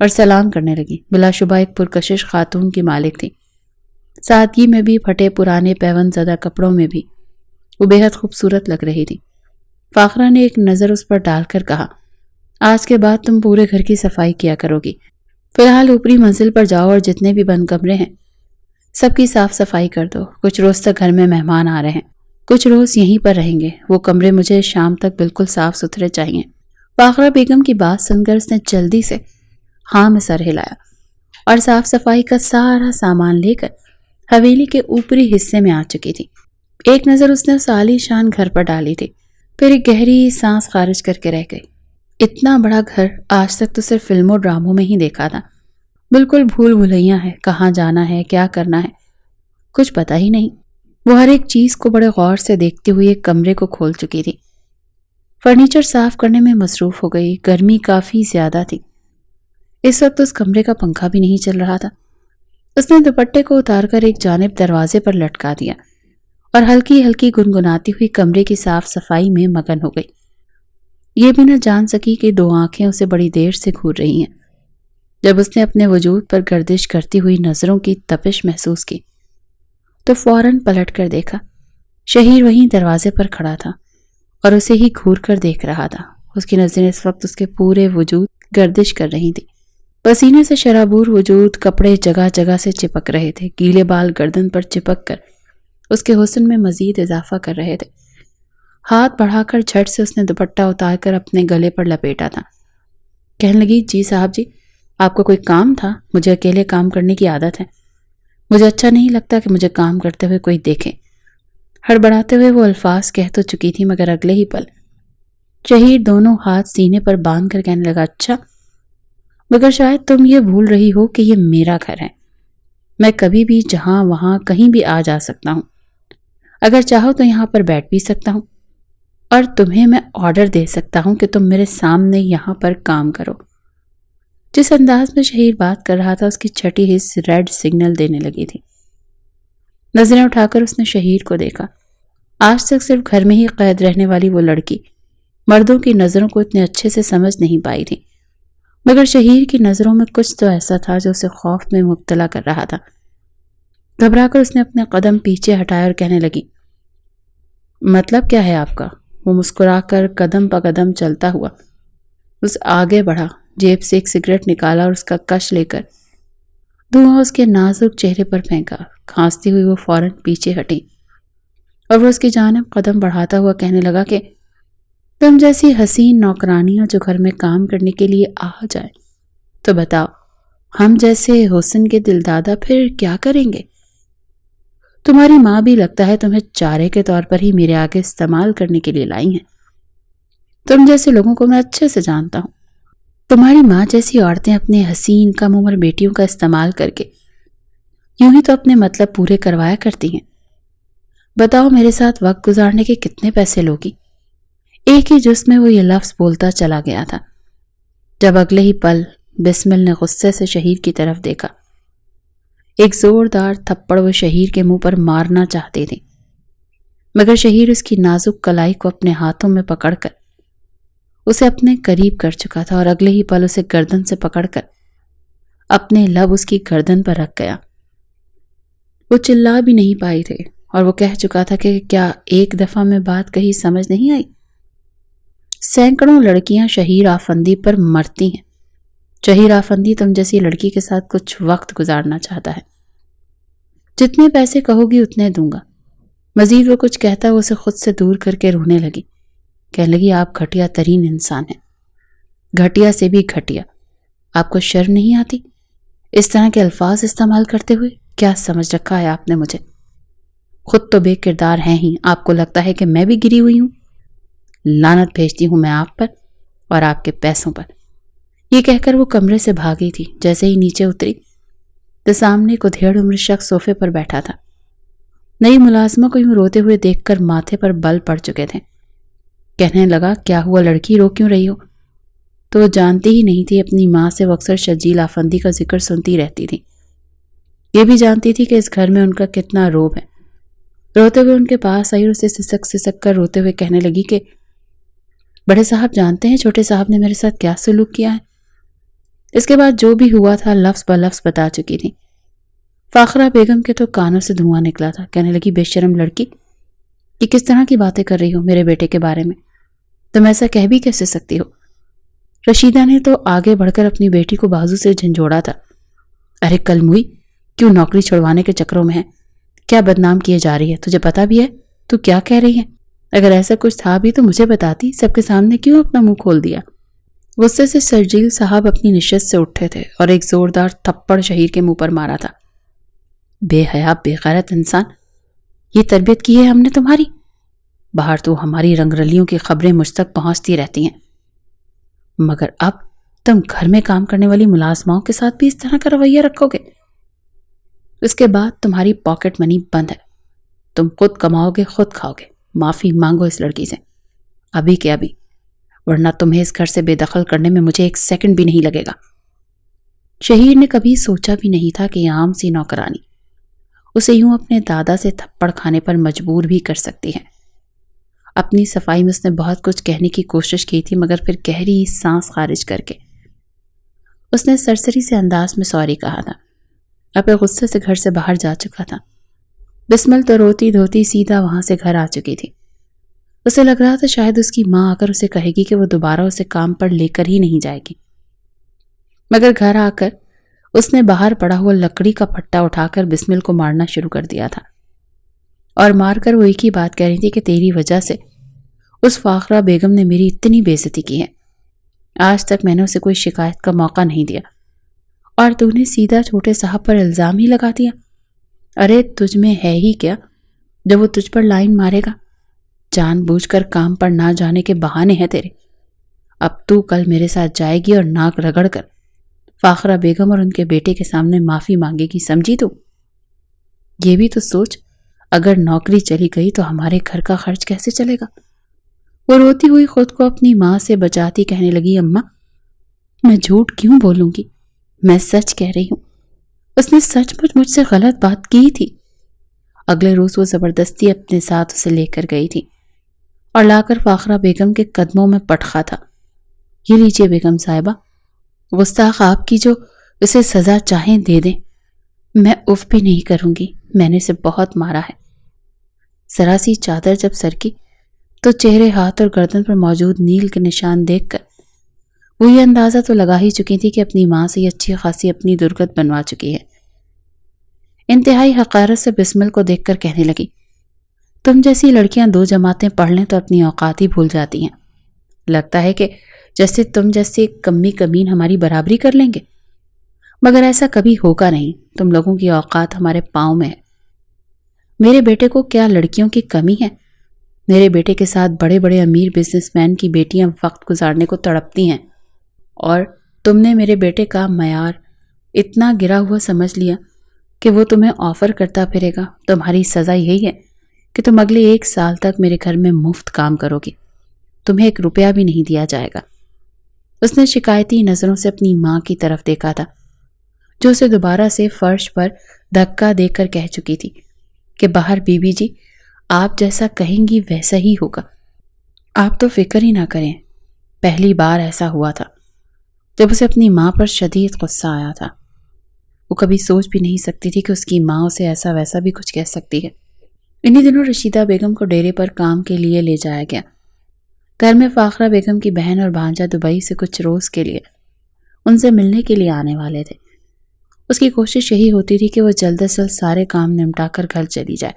اور سلام کرنے لگی۔ بلا شبہ ایک پرکشش خاتون کی مالک تھی، سادگی میں بھی، پھٹے پرانے پیوند زدہ کپڑوں میں بھی وہ بے حد خوبصورت لگ رہی تھی۔ فاخرہ نے ایک نظر اس پر ڈال کر کہا، آج کے بعد تم پورے گھر کی صفائی کیا کرو گی، فی الحال اوپری منزل پر جاؤ اور جتنے بھی بند کمرے ہیں سب کی صاف صفائی کر دو۔ کچھ روز تک گھر میں مہمان آ رہے ہیں، کچھ روز یہیں پر رہیں گے، وہ کمرے مجھے شام تک بالکل صاف ستھرے چاہیے۔ فاخرہ بیگم کی بات سن کر اس نے جلدی سے ہاں میں سر ہلایا اور صاف صفائی کا سارا سامان لے کر حویلی کے اوپری حصے میں آ چکی تھی۔ ایک نظر اس نے اس عالی شان گھر پر ڈالی تھی، پھر ایک گہری سانس خارج کر کے رہ گئی۔ اتنا بڑا گھر آج تک تو صرف فلموں ڈراموں میں ہی دیکھا تھا، بالکل بھول بھلیاں ہے، کہاں جانا ہے، کیا کرنا ہے، کچھ پتہ ہی نہیں۔ وہ ہر ایک چیز کو بڑے غور سے دیکھتی ہوئی ایک کمرے کو کھول چکی تھی، فرنیچر صاف کرنے میں مصروف ہو گئی۔ گرمی کافی زیادہ تھی، اس وقت اس کمرے کا پنکھا بھی نہیں چل رہا تھا۔ اس نے دوپٹے کو اتار کر ایک جانب دروازے پر لٹکا دیا اور ہلکی ہلکی گنگناتی ہوئی کمرے کی صاف صفائی میں مگن ہو گئی۔ یہ بھی نہ جان سکی کہ دو آنکھیں اسے بڑی دیر سے گھور رہی ہیں۔ جب اس نے اپنے وجود پر گردش کرتی ہوئی نظروں کی تپش محسوس کی تو فوراً پلٹ کر دیکھا، شہیر وہیں دروازے پر کھڑا تھا اور اسے ہی گھور کر دیکھ رہا تھا۔ اس کی نظریں اس وقت اس کے پورے وجود گردش کر رہی تھی، پسینے سے شرابور وجود، کپڑے جگہ جگہ سے چپک رہے تھے، گیلے بال گردن پر چپک کر اس کے حسن میں مزید اضافہ کر رہے تھے۔ ہاتھ بڑھا کر جھٹ سے اس نے دوپٹہ اتار کر اپنے گلے پر لپیٹا تھا۔ کہنے لگی، جی صاحب جی، آپ کو کوئی کام تھا؟ مجھے اکیلے کام کرنے کی عادت ہے، مجھے اچھا نہیں لگتا کہ مجھے کام کرتے ہوئے کوئی دیکھے۔ ہڑبڑاتے ہوئے وہ الفاظ کہہ تو چکی تھی، مگر اگلے ہی پل شہیر دونوں ہاتھ سینے پر باندھ کر کہنے لگا، اچھا، مگر شاید تم یہ بھول رہی ہو کہ یہ میرا گھر ہے، میں کبھی بھی جہاں وہاں کہیں بھی آ جا سکتا ہوں، اگر چاہو تو یہاں پر بیٹھ بھی سکتا ہوں۔ اور تمہیں میں آرڈر دے سکتا ہوں کہ تم میرے سامنے یہاں پر کام کرو۔ جس انداز میں شہیر بات کر رہا تھا اس کی چھٹی حص ریڈ سگنل دینے لگی تھی۔ نظریں اٹھا کر اس نے شہیر کو دیکھا۔ آج تک صرف گھر میں ہی قید رہنے والی وہ لڑکی مردوں کی نظروں کو اتنے اچھے سے سمجھ نہیں پائی تھی، مگر شہیر کی نظروں میں کچھ تو ایسا تھا جو اسے خوف میں مبتلا کر رہا تھا۔ گھبرا کر اس نے اپنے قدم پیچھے ہٹائے اور کہنے لگی، مطلب کیا ہے آپ کا؟ وہ مسکرا کر قدم پہ قدم چلتا ہوا اس آگے بڑھا، جیب سے ایک سگریٹ نکالا اور اس کا کش لے کر دھواں اس کے نازک چہرے پر پھینکا۔ کھانستی ہوئی وہ فوراً پیچھے ہٹی اور وہ اس کی جانب قدم بڑھاتا ہوا کہنے لگا کہ تم جیسی حسین نوکرانیاں جو گھر میں کام کرنے کے لیے آ جائیں تو بتاؤ ہم جیسے حسن کے دل دادا پھر کیا کریں گے؟ تمہاری ماں بھی لگتا ہے تمہیں چارے کے طور پر ہی میرے آگے استعمال کرنے کے لیے لائی ہیں۔ تم جیسے لوگوں کو میں اچھے سے جانتا ہوں۔ تمہاری ماں جیسی عورتیں اپنے حسین کم عمر بیٹیوں کا استعمال کر کے یوں ہی تو اپنے مطلب پورے کروایا کرتی ہیں۔ بتاؤ میرے ساتھ وقت گزارنے کے کتنے پیسے لوگی؟ ایک ہی جس میں وہ یہ لفظ بولتا چلا گیا تھا جب اگلے ہی پل بسمل نے غصے سے شہیر کی طرف دیکھا۔ ایک زوردار تھپڑ وہ شہیر کے منہ پر مارنا چاہتے تھے، مگر شہیر اس کی نازک کلائی کو اپنے ہاتھوں میں پکڑ کر اسے اپنے قریب کر چکا تھا اور اگلے ہی پل اسے گردن سے پکڑ کر اپنے لب اس کی گردن پر رکھ گیا۔ وہ چلا بھی نہیں پائی تھے اور وہ کہہ چکا تھا کہ کیا ایک دفعہ میں بات کہی سمجھ نہیں آئی؟ سینکڑوں لڑکیاں شہیر آفندی پر مرتی ہیں، شہیر آفندی تم جیسی لڑکی کے ساتھ کچھ وقت گزارنا چاہتا ہے۔ جتنے پیسے کہو گی اتنے دوں گا۔ مزید وہ کچھ کہتا وہ اسے خود سے دور کر کے رونے لگی، کہنے لگی آپ گھٹیا ترین انسان ہیں، گھٹیا سے بھی گھٹیا۔ آپ کو شرم نہیں آتی اس طرح کے الفاظ استعمال کرتے ہوئے؟ کیا سمجھ رکھا ہے آپ نے مجھے؟ خود تو بے کردار ہیں ہی، آپ کو لگتا ہے کہ میں بھی گری ہوئی ہوں؟ لعنت بھیجتی ہوں میں آپ پر اور آپ کے پیسوں پر۔ یہ کہہ کر وہ کمرے سے بھاگی تھی۔ جیسے ہی نیچے اتری تو سامنے کو دھیڑ عمر شخص صوفے پر بیٹھا تھا۔ نئی ملازمہ کو یوں روتے ہوئے دیکھ کر ماتھے پر بل پڑ چکے تھے۔ کہنے لگا، کیا ہوا لڑکی، رو کیوں رہی ہو؟ تو وہ جانتی ہی نہیں تھی اپنی ماں سے وہ اکثر شجیل آفندی کا ذکر سنتی رہتی تھی۔ یہ بھی جانتی تھی کہ اس گھر میں ان کا کتنا روب ہے۔ روتے ہوئے ان کے پاس آئی اور اسے سسک کر روتے ہوئے کہنے لگی کہ بڑے صاحب جانتے ہیں چھوٹے صاحب نے میرے ساتھ کیا سلوک کیا ہے؟ اس کے بعد جو بھی ہوا تھا لفظ بہ لفظ بتا چکی تھی۔ فاخرہ بیگم کے تو کانوں سے دھواں نکلا تھا۔ کہنے لگی، بے شرم لڑکی، یہ کس طرح کی باتیں کر رہی ہو میرے بیٹے کے بارے میں؟ تم ایسا کہہ بھی کیسے سکتی ہو؟ رشیدہ نے تو آگے بڑھ کر اپنی بیٹی کو بازو سے جھنجھوڑا تھا۔ ارے کل موئی، کیوں نوکری چھڑوانے کے چکروں میں ہے؟ کیا بدنام کیے جا رہی ہے؟ تجھے پتا بھی ہے تو کیا کہہ رہی ہے؟ اگر ایسا کچھ تھا بھی تو مجھے بتاتی، سب کے سامنے کیوں اپنا منہ کھول دیا؟ غصے سے سرجیل صاحب اپنی نشست سے اٹھے تھے اور ایک زوردار تھپڑ شہیر کے منہ پر مارا تھا۔ بے حیا بے غیرت انسان، یہ تربیت کی ہے ہم نے تمہاری؟ باہر تو ہماری رنگ رلیوں کی خبریں مجھ تک پہنچتی رہتی ہیں، مگر اب تم گھر میں کام کرنے والی ملازماؤں کے ساتھ بھی اس طرح کا رویہ رکھو گے؟ اس کے بعد تمہاری پاکٹ منی بند ہے، تم خود کماؤ گے خود کھاؤ گے۔ معافی مانگو اس لڑکی سے ابھی کے ابھی، ورنہ تمہیں اس گھر سے بے دخل کرنے میں مجھے ایک سیکنڈ بھی نہیں لگے گا۔ شہیر نے کبھی سوچا بھی نہیں تھا کہ یہ عام سی نوکرانی اسے یوں اپنے دادا سے تھپڑ کھانے پر مجبور بھی کر سکتی ہے۔ اپنی صفائی میں اس نے بہت کچھ کہنے کی کوشش کی تھی، مگر پھر گہری سانس خارج کر کے اس نے سرسری سے انداز میں سوری کہا تھا۔ اپنے غصے سے گھر سے باہر جا چکا تھا۔ بسمل تو روتی دھوتی سیدھا وہاں سے گھر آ چکی تھی۔ اسے لگ رہا تھا شاید اس کی ماں آ کر اسے کہے گی کہ وہ دوبارہ اسے کام پر لے کر ہی نہیں جائے گی، مگر گھر آ کر اس نے باہر پڑا ہوا لکڑی کا پھٹا اٹھا کر بسمل کو مارنا شروع کر دیا تھا، اور مار کر وہ ایک ہی بات کہہ رہی تھی کہ تیری وجہ سے اس فاخرہ بیگم نے میری اتنی بے عزتی کی ہے، آج تک میں نے اسے کوئی شکایت کا موقع نہیں دیا، اور تو نے سیدھا چھوٹے صاحب پر الزام ہی لگا دیا۔ ارے تجھ میں ہے ہی کیا جب وہ تجھ پر لائن مارے گا؟ جان بوجھ کر کام پر نہ جانے کے بہانے ہیں تیرے۔ اب تو کل میرے ساتھ جائے گی اور ناک رگڑ کر فاخرہ بیگم اور ان کے بیٹے کے سامنے معافی مانگے گی، سمجھی تو؟ یہ بھی تو سوچ، اگر نوکری چلی گئی تو ہمارے گھر کا خرچ کیسے چلے گا؟ وہ روتی ہوئی خود کو اپنی ماں سے بچاتی کہنے لگی، اماں میں جھوٹ کیوں بولوں گی، میں سچ کہہ رہی ہوں، اس نے سچ مجھ سے غلط بات کی تھی۔ اگلے روز وہ زبردستی اپنے ساتھ اسے لے کر گئی تھی اور لا کر فاخرہ بیگم کے قدموں میں پٹخا تھا، یہ لیجئے بیگم صاحبہ، گستاخ آپ کی جو اسے سزا چاہیں دے دیں، میں اف بھی نہیں کروں گی، میں نے اسے بہت مارا ہے۔ ذرا سی چادر جب سر کی تو چہرے، ہاتھ اور گردن پر موجود نیل کے نشان دیکھ کر وہ یہ اندازہ تو لگا ہی چکی تھی کہ اپنی ماں سے یہ اچھی خاصی اپنی درگت بنوا چکی ہے۔ انتہائی حقارت سے بسمل کو دیکھ کر کہنے لگی، تم جیسی لڑکیاں 2 جماعتیں پڑھ لیں تو اپنی اوقات ہی بھول جاتی ہیں، لگتا ہے کہ جیسے تم جیسے کمی کمین ہماری برابری کر لیں گے، مگر ایسا کبھی ہوگا نہیں، تم لوگوں کی اوقات ہمارے پاؤں میں ہے۔ میرے بیٹے کو کیا لڑکیوں کی کمی ہے؟ میرے بیٹے کے ساتھ بڑے بڑے امیر بزنس مین کی بیٹیاں وقت گزارنے کو تڑپتی ہیں، اور تم نے میرے بیٹے کا معیار اتنا گرا ہوا سمجھ لیا کہ وہ تمہیں آفر کرتا پھرے گا۔ تمہاری سزا یہی ہے کہ تم اگلے 1 سال تک میرے گھر میں مفت کام کرو گی، تمہیں 1 روپیہ بھی نہیں دیا جائے گا۔ اس نے شکایتی نظروں سے اپنی ماں کی طرف دیکھا تھا، جو اسے دوبارہ سے فرش پر دھکا دے کر کہہ چکی تھی کہ باہر بی بی جی، آپ جیسا کہیں گی ویسا ہی ہوگا، آپ تو فکر ہی نہ کریں۔ پہلی بار ایسا ہوا تھا جب اسے اپنی ماں پر شدید غصہ آیا تھا۔ وہ کبھی سوچ بھی نہیں سکتی تھی کہ اس کی ماں اسے ایسا ویسا بھی کچھ کہہ سکتی ہے۔ انہی دنوں رشیدہ بیگم کو ڈیرے پر کام کے لیے لے جایا گیا۔ گھر میں فاخرہ بیگم کی بہن اور بھانجا دبئی سے کچھ روز کے لیے ان سے ملنے کے لیے آنے والے تھے۔ اس کی کوشش یہی ہوتی تھی کہ وہ جلد از جلد سارے کام نمٹا کر گھر چلی جائے،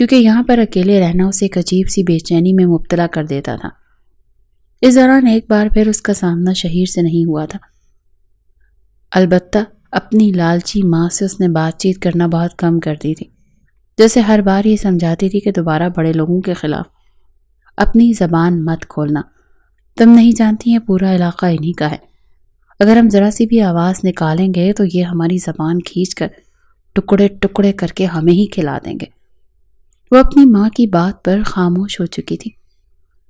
کیونکہ یہاں پر اکیلے رہنا اسے ایک عجیب سی بے چینی میں مبتلا کر دیتا تھا۔ اس دوران ایک بار پھر اس کا سامنا شہیر سے نہیں ہوا تھا، البتہ اپنی لالچی ماں سے اس نے بات چیت کرنا بہت کم کر دی تھی، جیسے ہر بار یہ سمجھاتی تھی کہ دوبارہ بڑے لوگوں کے خلاف اپنی زبان مت کھولنا، تم نہیں جانتی ہیں پورا علاقہ انہی کا ہے، اگر ہم ذرا سی بھی آواز نکالیں گے تو یہ ہماری زبان کھینچ کر ٹکڑے ٹکڑے کر کے ہمیں ہی کھلا دیں گے۔ وہ اپنی ماں کی بات پر خاموش ہو چکی تھی،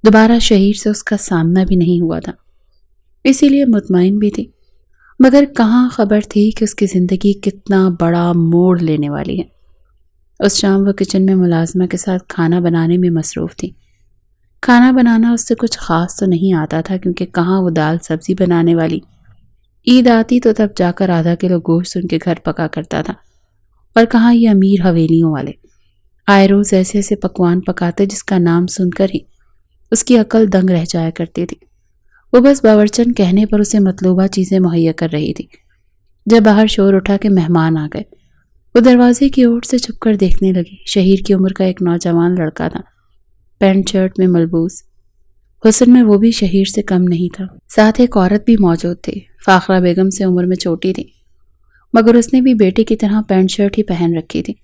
دوبارہ شہیر سے اس کا سامنا بھی نہیں ہوا تھا، اسی لیے مطمئن بھی تھی، مگر کہاں خبر تھی کہ اس کی زندگی کتنا بڑا موڑ لینے والی ہے۔ اس شام وہ کچن میں ملازمہ کے ساتھ کھانا بنانے میں مصروف تھی۔ کھانا بنانا اس سے کچھ خاص تو نہیں آتا تھا، کیونکہ کہاں وہ دال سبزی بنانے والی، عید آتی تو تب جا کر آدھا کلو گوشت ان کے گھر پکا کرتا تھا، اور کہاں یہ امیر حویلیوں والے آئے روز ایسے ایسے پکوان پکاتے جس کا نام سن کر ہی اس کی عقل دنگ رہ جایا کرتی تھی۔ وہ بس باورچن کہنے پر اسے مطلوبہ چیزیں مہیا کر رہی تھی۔ جب باہر شور اٹھا کہ مہمان آ گئے، وہ دروازے کی اوٹ سے چھپ کر دیکھنے لگی۔ شہیر کی عمر کا ایک نوجوان لڑکا تھا، پینٹ شرٹ میں ملبوس، حسن میں وہ بھی شہیر سے کم نہیں تھا۔ ساتھ ایک عورت بھی موجود تھی، فاخرہ بیگم سے عمر میں چھوٹی تھی، مگر اس نے بھی بیٹے کی طرح پینٹ شرٹ ہی پہن رکھی تھی۔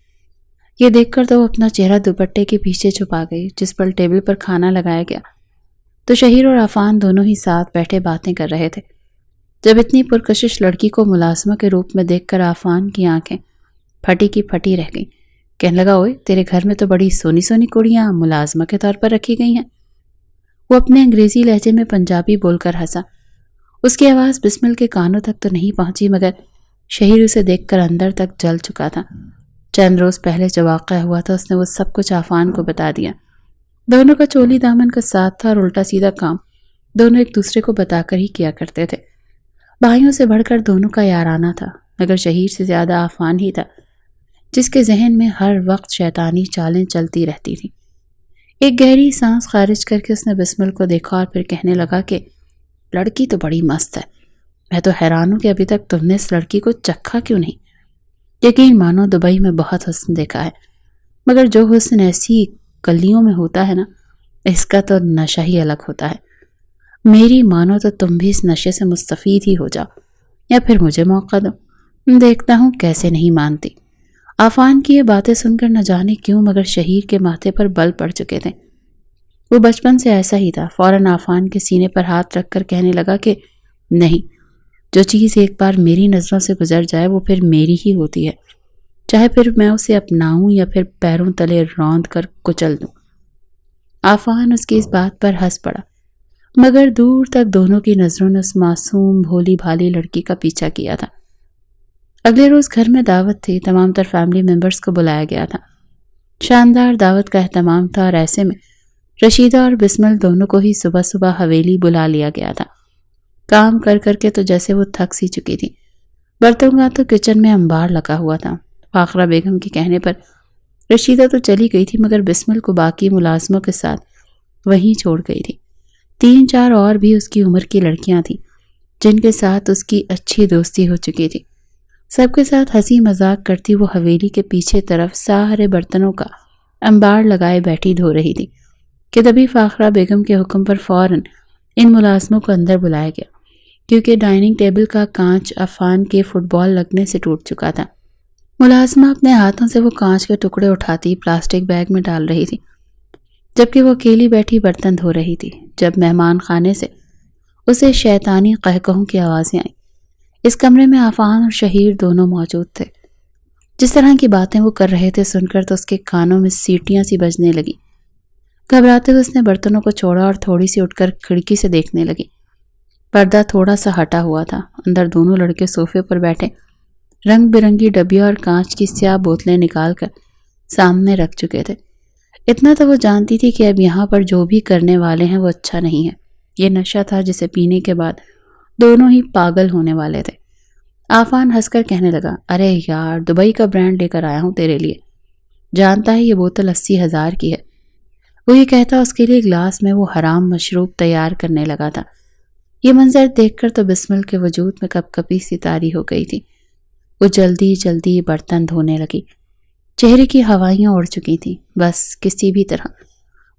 یہ دیکھ کر تو وہ اپنا چہرہ دوپٹے کے پیچھے چھپا گئی، جس پر ٹیبل پر کھانا لگایا گیا تو شہیر اور عفان دونوں ہی ساتھ بیٹھے باتیں کر رہے تھے۔ جب اتنی پرکشش لڑکی کو ملازمہ کے روپ میں دیکھ کر عفان کی آنکھیں پھٹی کی پھٹی رہ گئیں۔ کہنے لگا، اوئے تیرے گھر میں تو بڑی سونی سونی کڑیاں ملازمہ کے طور پر رکھی گئی ہیں۔ وہ اپنے انگریزی لہجے میں پنجابی بول کر ہنسا۔ اس کی آواز بسمل کے کانوں تک تو نہیں پہنچی، مگر شہیر اسے دیکھ کر اندر تک جل چکا تھا۔ چند روز پہلے جو واقعہ ہوا تھا اس نے وہ سب کچھ عفان کو بتا دیا۔ دونوں کا چولی دامن کا ساتھ تھا اور الٹا سیدھا کام دونوں ایک دوسرے کو بتا کر ہی کیا کرتے تھے۔ بھائیوں سے بڑھ کر دونوں کا یارانہ تھا، مگر شہیر سے زیادہ عفان ہی تھا، جس کے ذہن میں ہر وقت شیطانی چالیں چلتی رہتی تھی۔ ایک گہری سانس خارج کر کے اس نے بسمل کو دیکھا اور پھر کہنے لگا کہ لڑکی تو بڑی مست ہے، میں تو حیران ہوں کہ ابھی تک تم نے اس لڑکی کو چکھا کیوں نہیں۔ یقین مانو دبئی میں بہت حسن دیکھا ہے، مگر جو حسن ایسی گلیوں میں ہوتا ہے نا، اس کا تو نشہ ہی الگ ہوتا ہے۔ میری مانو تو تم بھی اس نشے سے مستفید ہی ہو جاؤ، یا پھر مجھے موقع دو، دیکھتا ہوں کیسے نہیں مانتی۔ عفان کی یہ باتیں سن کر نہ جانے کیوں مگر شہیر کے ماتھے پر بل پڑ چکے تھے۔ وہ بچپن سے ایسا ہی تھا، فوراً عفان کے سینے پر ہاتھ رکھ کر کہنے لگا کہ نہیں، جو چیز ایک بار میری نظروں سے گزر جائے وہ پھر میری ہی ہوتی ہے، چاہے پھر میں اسے اپناؤں یا پھر پیروں تلے روند کر کچل دوں۔ عفان اس کی اس بات پر ہنس پڑا، مگر دور تک دونوں کی نظروں نے اس معصوم بھولی بھالی لڑکی کا پیچھا کیا تھا۔ اگلے روز گھر میں دعوت تھی، تمام تر فیملی ممبرز کو بلایا گیا تھا۔ شاندار دعوت کا اہتمام تھا اور ایسے میں رشیدہ اور بسمل دونوں کو ہی صبح صبح حویلی بلا لیا گیا تھا۔ کام کر کر کے تو جیسے وہ تھک سی چکی تھی۔ برتن کا تو کچن میں انبار لگا ہوا تھا۔ فاخرہ بیگم کے کہنے پر رشیدہ تو چلی گئی تھی، مگر بسمل کو باقی ملازموں کے ساتھ وہیں چھوڑ گئی تھی۔ 3-4 اور بھی اس کی عمر کی لڑکیاں تھیں جن کے ساتھ اس کی اچھی دوستی ہو چکی تھی۔ سب کے ساتھ ہنسی مذاق کرتی وہ حویلی کے پیچھے طرف سارے برتنوں کا انبار لگائے بیٹھی دھو رہی تھی کہ تبھی فاخرہ بیگم کے حکم پر فوراً ان ملازموں کو اندر بلایا گیا، کیونکہ ڈائننگ ٹیبل کا کانچ عفان کے فٹ بال لگنے سے ٹوٹ چکا تھا۔ ملازمہ اپنے ہاتھوں سے وہ کانچ کے ٹکڑے اٹھاتی پلاسٹک بیگ میں ڈال رہی تھی، جبکہ وہ اکیلی بیٹھی برتن دھو رہی تھی، جب مہمان خانے سے اسے شیطانی قہقہوں کی آوازیں آئیں۔ اس کمرے میں عفان اور شہیر دونوں موجود تھے۔ جس طرح کی باتیں وہ کر رہے تھے سن کر تو اس کے کانوں میں سیٹیاں سی بجنے لگی۔ گھبراتے ہوئے اس نے برتنوں کو چھوڑا اور تھوڑی سی اٹھ کر کھڑکی سے دیکھنے لگی۔ پردہ تھوڑا سا ہٹا ہوا تھا، اندر دونوں لڑکے صوفے پر بیٹھے رنگ برنگی ڈبیوں اور کانچ کی سیاہ بوتلیں نکال کر سامنے رکھ چکے تھے۔ اتنا تو وہ جانتی تھی کہ اب یہاں پر جو بھی کرنے والے ہیں وہ اچھا نہیں ہے۔ یہ نشہ تھا جسے پینے کے بعد دونوں ہی پاگل ہونے والے تھے۔ عفان ہنس کر کہنے لگا، ارے یار، دبئی کا برانڈ لے کر آیا ہوں تیرے لیے، جانتا ہے یہ بوتل 80,000 کی ہے۔ وہ یہ کہتا اس کے لیے گلاس میں وہ حرام مشروب تیار کرنے لگا تھا۔ یہ منظر دیکھ کر تو بسمل کے وجود میں کپ کپی سی طاری ہو گئی تھی۔ وہ جلدی جلدی برتن دھونے لگی۔ چہرے کی ہوائیاں اڑ چکی تھیں۔ بس کسی بھی طرح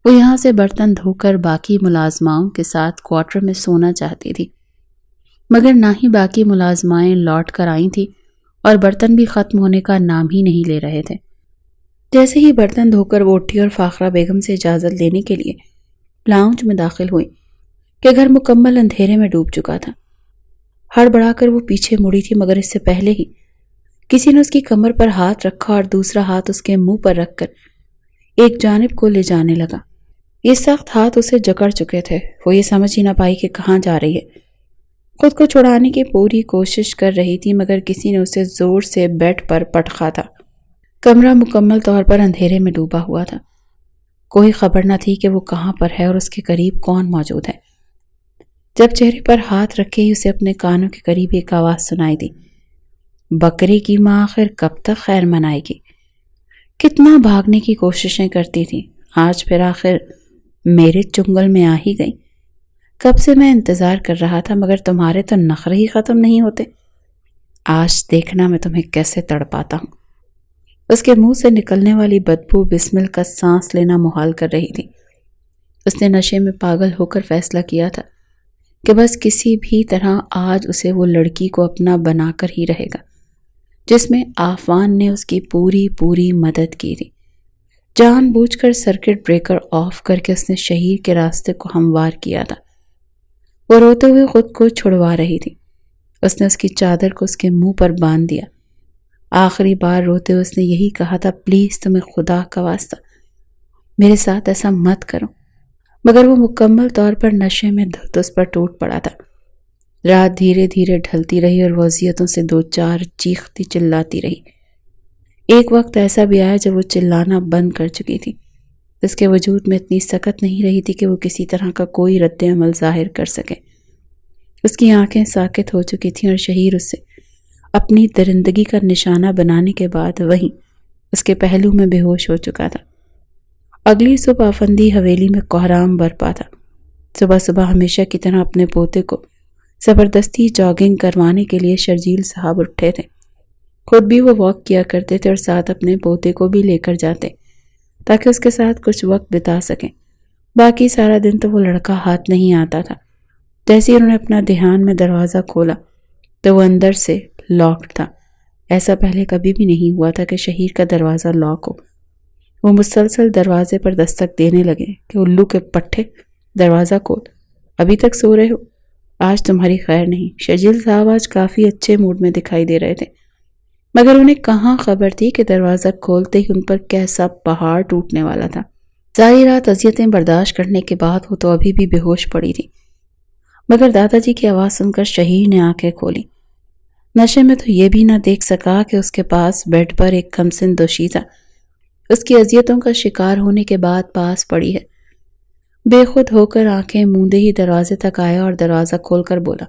وہ یہاں سے برتن دھو کر باقی ملازماؤں کے ساتھ کوارٹر میں سونا چاہتی تھی، مگر نہ ہی باقی ملازمائیں لوٹ کر آئی تھیں اور برتن بھی ختم ہونے کا نام ہی نہیں لے رہے تھے۔ جیسے ہی برتن دھو کر وہ اٹھی اور فاخرہ بیگم سے اجازت لینے کے لیے لاؤنج میں داخل ہوئی کہ گھر مکمل اندھیرے میں ڈوب چکا تھا۔ ہڑبڑا کر وہ پیچھے مڑی تھی، مگر اس سے پہلے ہی کسی نے اس کی کمر پر ہاتھ رکھا اور دوسرا ہاتھ اس کے منہ پر رکھ کر ایک جانب کو لے جانے لگا۔ یہ سخت ہاتھ اسے جکڑ چکے تھے۔ وہ یہ سمجھ ہی نہ پائی کہ کہاں جا رہی ہے۔ خود کو چھڑانے کی پوری کوشش کر رہی تھی، مگر کسی نے اسے زور سے بیڈ پر پٹخا تھا۔ کمرہ مکمل طور پر اندھیرے میں ڈوبا ہوا تھا۔ کوئی خبر نہ تھی کہ وہ کہاں پر ہے اور اس کے قریب کون موجود ہے۔ جب چہرے پر ہاتھ رکھے ہی اسے اپنے کانوں کے قریب ایک آواز سنائی دی، بکری کی ماں آخر کب تک خیر منائے گی؟ کتنا بھاگنے کی کوششیں کرتی تھی، آج پھر آخر میرے چنگل میں آ ہی گئی۔ کب سے میں انتظار کر رہا تھا، مگر تمہارے تو نخرے ہی ختم نہیں ہوتے۔ آج دیکھنا میں تمہیں کیسے تڑپاتا ہوں۔ اس کے منہ سے نکلنے والی بدبو بسمل کا سانس لینا محال کر رہی تھی۔ اس نے نشے میں پاگل ہو کر فیصلہ کیا تھا کہ بس کسی بھی طرح آج اسے وہ لڑکی کو اپنا بنا کر ہی رہے گا جس میں عفان نے اس کی پوری مدد کی تھی۔ جان بوجھ کر سرکٹ بریکر آف کر کے اس نے شہیر کے راستے کو ہموار کیا تھا۔ وہ روتے ہوئے خود کو چھڑوا رہی تھی۔ اس نے اس کی چادر کو اس کے منہ پر باندھ دیا۔ آخری بار روتے ہوئے اس نے یہی کہا تھا، پلیز تمہیں خدا کا واسطہ میرے ساتھ ایسا مت کرو، مگر وہ مکمل طور پر نشے میں دھت اس پر ٹوٹ پڑا تھا۔ رات دھیرے دھیرے ڈھلتی رہی اور وہ اذیتوں سے 2-4 چیختی چلاتی رہی۔ ایک وقت ایسا بھی آیا جب وہ چلانا بند کر چکی تھی۔ اس کے وجود میں اتنی سکت نہیں رہی تھی کہ وہ کسی طرح کا کوئی رد عمل ظاہر کر سکے۔ اس کی آنکھیں ساکت ہو چکی تھیں اور شہیر اس سے اپنی درندگی کا نشانہ بنانے کے بعد وہیں اس کے پہلو میں بے ہوش ہو چکا تھا۔ اگلی صبح افندی حویلی میں کوہرام برپا تھا۔ صبح صبح ہمیشہ کی طرح اپنے پوتے کو زبردستی جاگنگ کروانے کے لیے شرجیل صاحب اٹھے تھے۔ خود بھی وہ واک کیا کرتے تھے اور ساتھ اپنے پوتے کو بھی لے کر جاتے تاکہ اس کے ساتھ کچھ وقت بتا سکیں۔ باقی سارا دن تو وہ لڑکا ہاتھ نہیں آتا تھا۔ جیسے ہی انہوں نے اپنا دھیان میں دروازہ کھولا تو وہ اندر سے لاکڈ تھا۔ ایسا پہلے کبھی بھی نہیں ہوا تھا کہ شہیر کا دروازہ لاک ہو۔ وہ مسلسل دروازے پر دستک دینے لگے کہ الو کے پٹھے، دروازہ کھول، ابھی تک سو رہے ہو؟ آج تمہاری خیر نہیں۔ شرجیل صاحب آج کافی اچھے موڈ میں دکھائی دے رہے تھے، مگر انہیں کہاں خبر تھی کہ دروازہ کھولتے ہی ان پر کیسا پہاڑ ٹوٹنے والا تھا۔ ساری رات اذیتیں برداشت کرنے کے بعد وہ تو ابھی بھی بے ہوش پڑی تھی، مگر دادا جی کی آواز سن کر شہیر نے آنکھیں کھولی۔ نشے میں تو یہ بھی نہ دیکھ سکا کہ اس کے پاس بیڈ پر ایک کمسن دوشیزہ اس کی اذیتوں کا شکار ہونے کے بعد پاس پڑی ہے۔ بے خود ہو کر آنکھیں موندے ہی دروازے تک آیا اور دروازہ کھول کر بولا،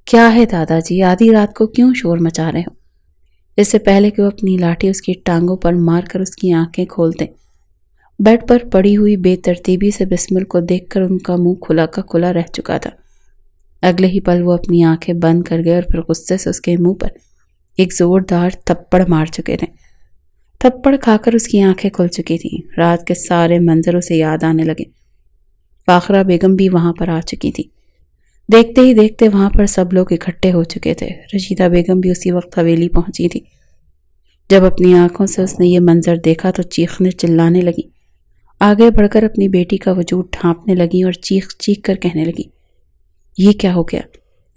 کیا ہے دادا جی، آدھی رات کو کیوں شور مچا رہے ہو؟ اس سے پہلے کہ وہ اپنی لاٹھی اس کی ٹانگوں پر مار کر اس کی آنکھیں کھولتے، بیڈ پر پڑی ہوئی بے ترتیبی سے بسمل کو دیکھ کر ان کا منہ کھلا کا کھلا رہ چکا تھا۔ اگلے ہی پل وہ اپنی آنکھیں بند کر گئے اور پھر غصے سے اس کے منہ پر ایک زوردار تھپڑ مار چکے تھے۔ تھپڑ کھا کر اس کی آنکھیں کھل چکی تھیں۔ رات کے سارے منظر اسے یاد آنے لگے۔ فاخرہ بیگم بھی وہاں پر آ چکی تھی۔ دیکھتے ہی دیکھتے وہاں پر سب لوگ اکٹھے ہو چکے تھے۔ رشیدہ بیگم بھی اسی وقت حویلی پہنچی تھی۔ جب اپنی آنکھوں سے اس نے یہ منظر دیکھا تو چیخنے چلانے لگی، آگے بڑھ کر اپنی بیٹی کا وجود ڈھانپنے لگی اور چیخ چیخ کر کہنے لگی، یہ کیا ہو گیا؟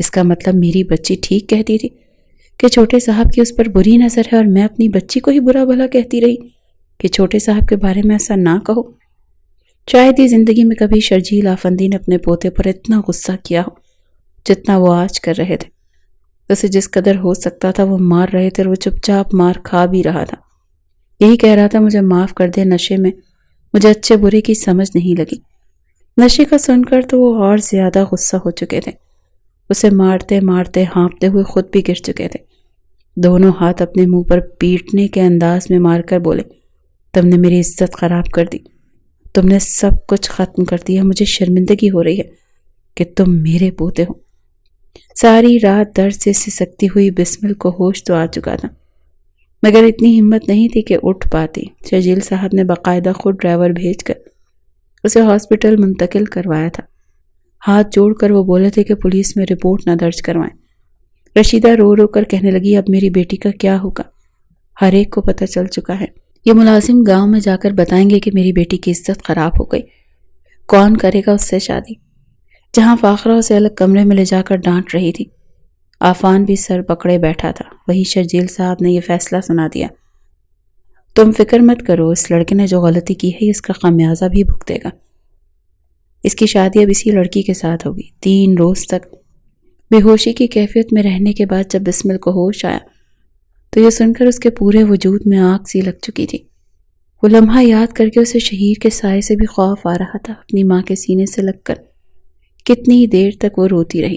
اس کا مطلب میری بچی ٹھیک کہتی تھی کہ چھوٹے صاحب کی اس پر بری نظر ہے، اور میں اپنی بچی کو ہی برا بھلا کہتی رہی کہ چھوٹے صاحب کے بارے میں ایسا نہ کہو۔ شاید ہی زندگی میں کبھی شرجیل آفندی نے اپنے پوتے پر اتنا غصہ کیا ہو جتنا وہ آج کر رہے تھے۔ اسے جس قدر ہو سکتا تھا وہ مار رہے تھے اور وہ چپ چاپ مار کھا بھی رہا تھا۔ یہی کہہ رہا تھا، مجھے معاف کر دے، نشے میں مجھے اچھے برے کی سمجھ نہیں لگی۔ نشے کا سن کر تو وہ اور زیادہ غصہ ہو چکے تھے۔ اسے مارتے مارتے ہانپتے ہوئے خود بھی گر چکے تھے۔ دونوں ہاتھ اپنے منہ پر پیٹنے کے انداز میں مار کر بولے، تم نے میری عزت خراب کر دی، تم نے سب کچھ ختم کر دیا، مجھے شرمندگی ہو رہی ہے کہ تم میرے پوتے ہو۔ ساری رات درد سے سسکتی ہوئی بسمل کو ہوش تو آ چکا تھا، مگر اتنی ہمت نہیں تھی کہ اٹھ پاتی۔ شرجیل صاحب نے باقاعدہ خود ڈرائیور بھیج کر اسے ہاسپٹل منتقل کروایا تھا۔ ہاتھ جوڑ کر وہ بولے تھے کہ پولیس میں رپورٹ نہ درج کروائیں۔ رشیدہ رو رو کر کہنے لگی، اب میری بیٹی کا کیا ہوگا؟ ہر ایک کو پتہ چل چکا ہے۔ یہ ملازم گاؤں میں جا کر بتائیں گے کہ میری بیٹی کی عزت خراب ہو گئی۔ کون کرے گا اس سے شادی؟ جہاں فاخرہ اسے الگ کمرے میں لے جا کر ڈانٹ رہی تھی، آفان بھی سر پکڑے بیٹھا تھا۔ وہی شرجیل صاحب نے یہ فیصلہ سنا دیا، تم فکر مت کرو، اس لڑکے نے جو غلطی کی ہے اس کا خمیازہ بھی بھگتے گا۔ اس کی شادی اب اسی لڑکی کے ساتھ ہوگی۔ 3 روز تک بے ہوشی کی کیفیت میں رہنے کے بعد جب بسمل کو ہوش آیا تو یہ سن کر اس کے پورے وجود میں آگ سی لگ چکی تھی۔ وہ لمحہ یاد کر کے اسے شہیر کے سائے سے بھی خوف آ رہا تھا۔ اپنی ماں کے سینے سے لگ کر کتنی دیر تک وہ روتی رہی،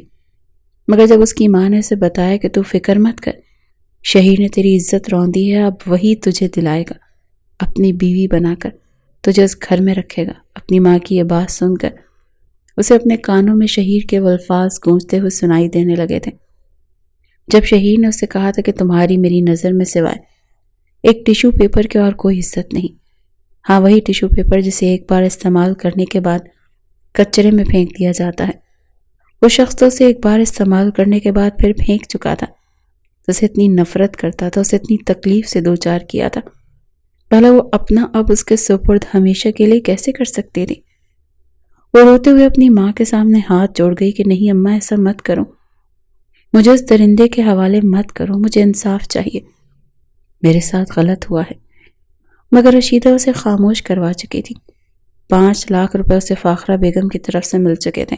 مگر جب اس کی ماں نے اسے بتایا کہ تو فکر مت کر، شہیر نے تیری عزت روندی ہے، اب وہی تجھے دلائے گا، اپنی بیوی بنا کر تجھے اس گھر میں رکھے گا۔ اپنی ماں کی یہ بات سن کر اسے اپنے کانوں میں شہیر کے وہ الفاظ گونجتے ہوئے سنائی دینے لگے تھے، جب شہیر نے اسے کہا تھا کہ تمہاری میری نظر میں سوائے ایک ٹیشو پیپر کے اور کوئی عزت نہیں۔ ہاں، وہی ٹیشو پیپر جسے ایک بار استعمال کرنے کے بعد کچرے میں پھینک دیا جاتا ہے۔ وہ شخص تو اسے ایک بار استعمال کرنے کے بعد پھر پھینک چکا تھا، اسے اتنی نفرت کرتا تھا، اسے اتنی تکلیف سے دوچار کیا تھا، بھلا وہ اپنا اب اس کے سپرد ہمیشہ کے لیے کیسے کر سکتی تھی؟ وہ روتے ہوئے اپنی ماں کے سامنے ہاتھ جوڑ گئی کہ نہیں اماں، ایسا مت کرو، مجھے اس درندے کے حوالے مت کرو، مجھے انصاف چاہیے، میرے ساتھ غلط ہوا ہے۔ مگر رشیدہ اسے خاموش کروا چکی تھی۔ 5 لاکھ روپے اسے فاخرہ بیگم کی طرف سے مل چکے تھے،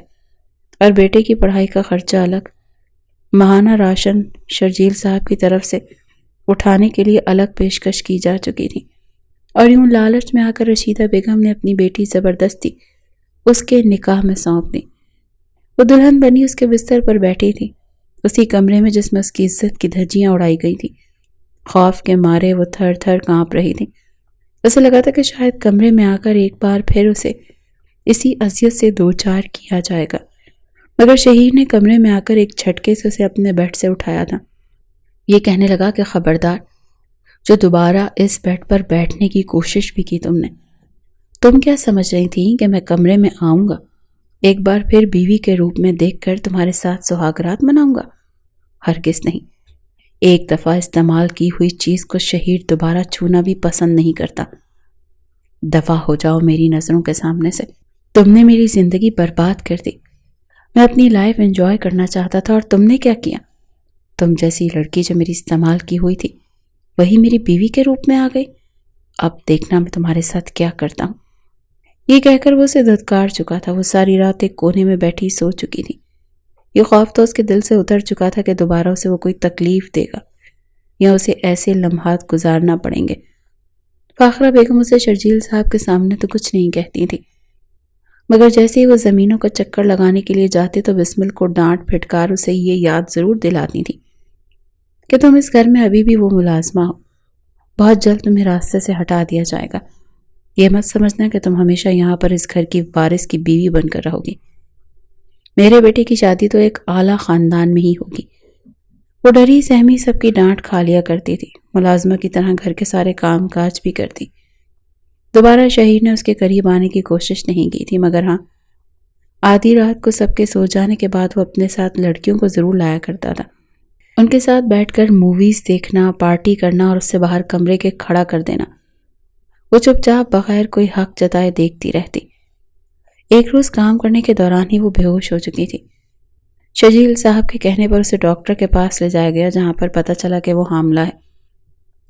اور بیٹے کی پڑھائی کا خرچہ الگ، ماہانہ راشن شرجیل صاحب کی طرف سے اٹھانے کے لیے الگ پیشکش کی جا چکی تھی، اور یوں لالچ میں آ کر رشیدہ بیگم نے اپنی بیٹی زبردستی اس کے نکاح میں سونپ دی۔ وہ دلہن بنی اس کے بستر پر بیٹھی تھی، اسی کمرے میں جس میں اس کی عزت کی دھجیاں اڑائی گئی تھی۔ خوف کے مارے وہ تھر تھر کانپ رہی تھی۔ اسے لگا تھا کہ شاید کمرے میں آ کر ایک بار پھر اسے اسی اذیت سے دوچار کیا جائے گا، مگر شہیر نے کمرے میں آ کر ایک جھٹکے سے اسے اپنے بیڈ سے اٹھایا تھا۔ یہ کہنے لگا کہ خبردار، جو دوبارہ اس بیڈ پر بیٹھنے کی کوشش بھی کی تم کیا سمجھ رہی تھی کہ میں کمرے میں آؤں گا، ایک بار پھر بیوی کے روپ میں دیکھ کر تمہارے ساتھ سہاگرات مناؤں گا؟ ہرگز نہیں۔ ایک دفعہ استعمال کی ہوئی چیز کو شہیر دوبارہ چھونا بھی پسند نہیں کرتا۔ دفع ہو جاؤ میری نظروں کے سامنے سے، تم نے میری زندگی برباد کر دی۔ میں اپنی لائف انجوائے کرنا چاہتا تھا، اور تم نے کیا کیا؟ تم جیسی لڑکی جو میری استعمال کی ہوئی تھی وہی میری بیوی کے روپ میں آ گئی۔ اب دیکھنا میں تمہارے ساتھ کیا کرتا ہوں۔ یہ کہہ کر وہ اسے دھتکار چکا تھا۔ وہ ساری رات ایک کونے میں بیٹھی سو چکی تھی۔ یہ خوف تو اس کے دل سے اتر چکا تھا کہ دوبارہ اسے وہ کوئی تکلیف دے گا یا اسے ایسے لمحات گزارنا پڑیں گے۔ فاخرہ بیگم اسے شرجیل صاحب کے سامنے تو کچھ نہیں کہتی تھی، مگر جیسے ہی وہ زمینوں کا چکر لگانے کے لیے جاتے تو بسمل کو ڈانٹ پھٹکار اسے یہ یاد ضرور دلاتی تھی کہ تم اس گھر میں ابھی بھی وہ ملازمہ ہو، بہت جلد تمہیں راستے سے ہٹا دیا جائے گا۔ یہ مت سمجھنا کہ تم ہمیشہ یہاں پر اس گھر کی وارث کی بیوی بن کر رہو گی۔ میرے بیٹے کی شادی تو ایک اعلیٰ خاندان میں ہی ہوگی۔ وہ ڈری سہمی سب کی ڈانٹ کھا لیا کرتی تھی، ملازمہ کی طرح گھر کے سارے کام کاج بھی کرتی۔ دوبارہ شہیر نے اس کے قریب آنے کی کوشش نہیں کی تھی، مگر ہاں آدھی رات کو سب کے سو جانے کے بعد وہ اپنے ساتھ لڑکیوں کو ضرور لایا کرتا تھا۔ ان کے ساتھ بیٹھ کر موویز دیکھنا، پارٹی کرنا اور اس سے باہر کمرے کے کھڑا کر دینا۔ وہ چپ چاپ بغیر کوئی حق جتائے دیکھتی رہتی۔ ایک روز کام کرنے کے دوران ہی وہ بے ہوش ہو چکی تھی۔ شجیل صاحب کے کہنے پر اسے ڈاکٹر کے پاس لے جایا گیا، جہاں پر پتہ چلا کہ وہ حاملہ ہے۔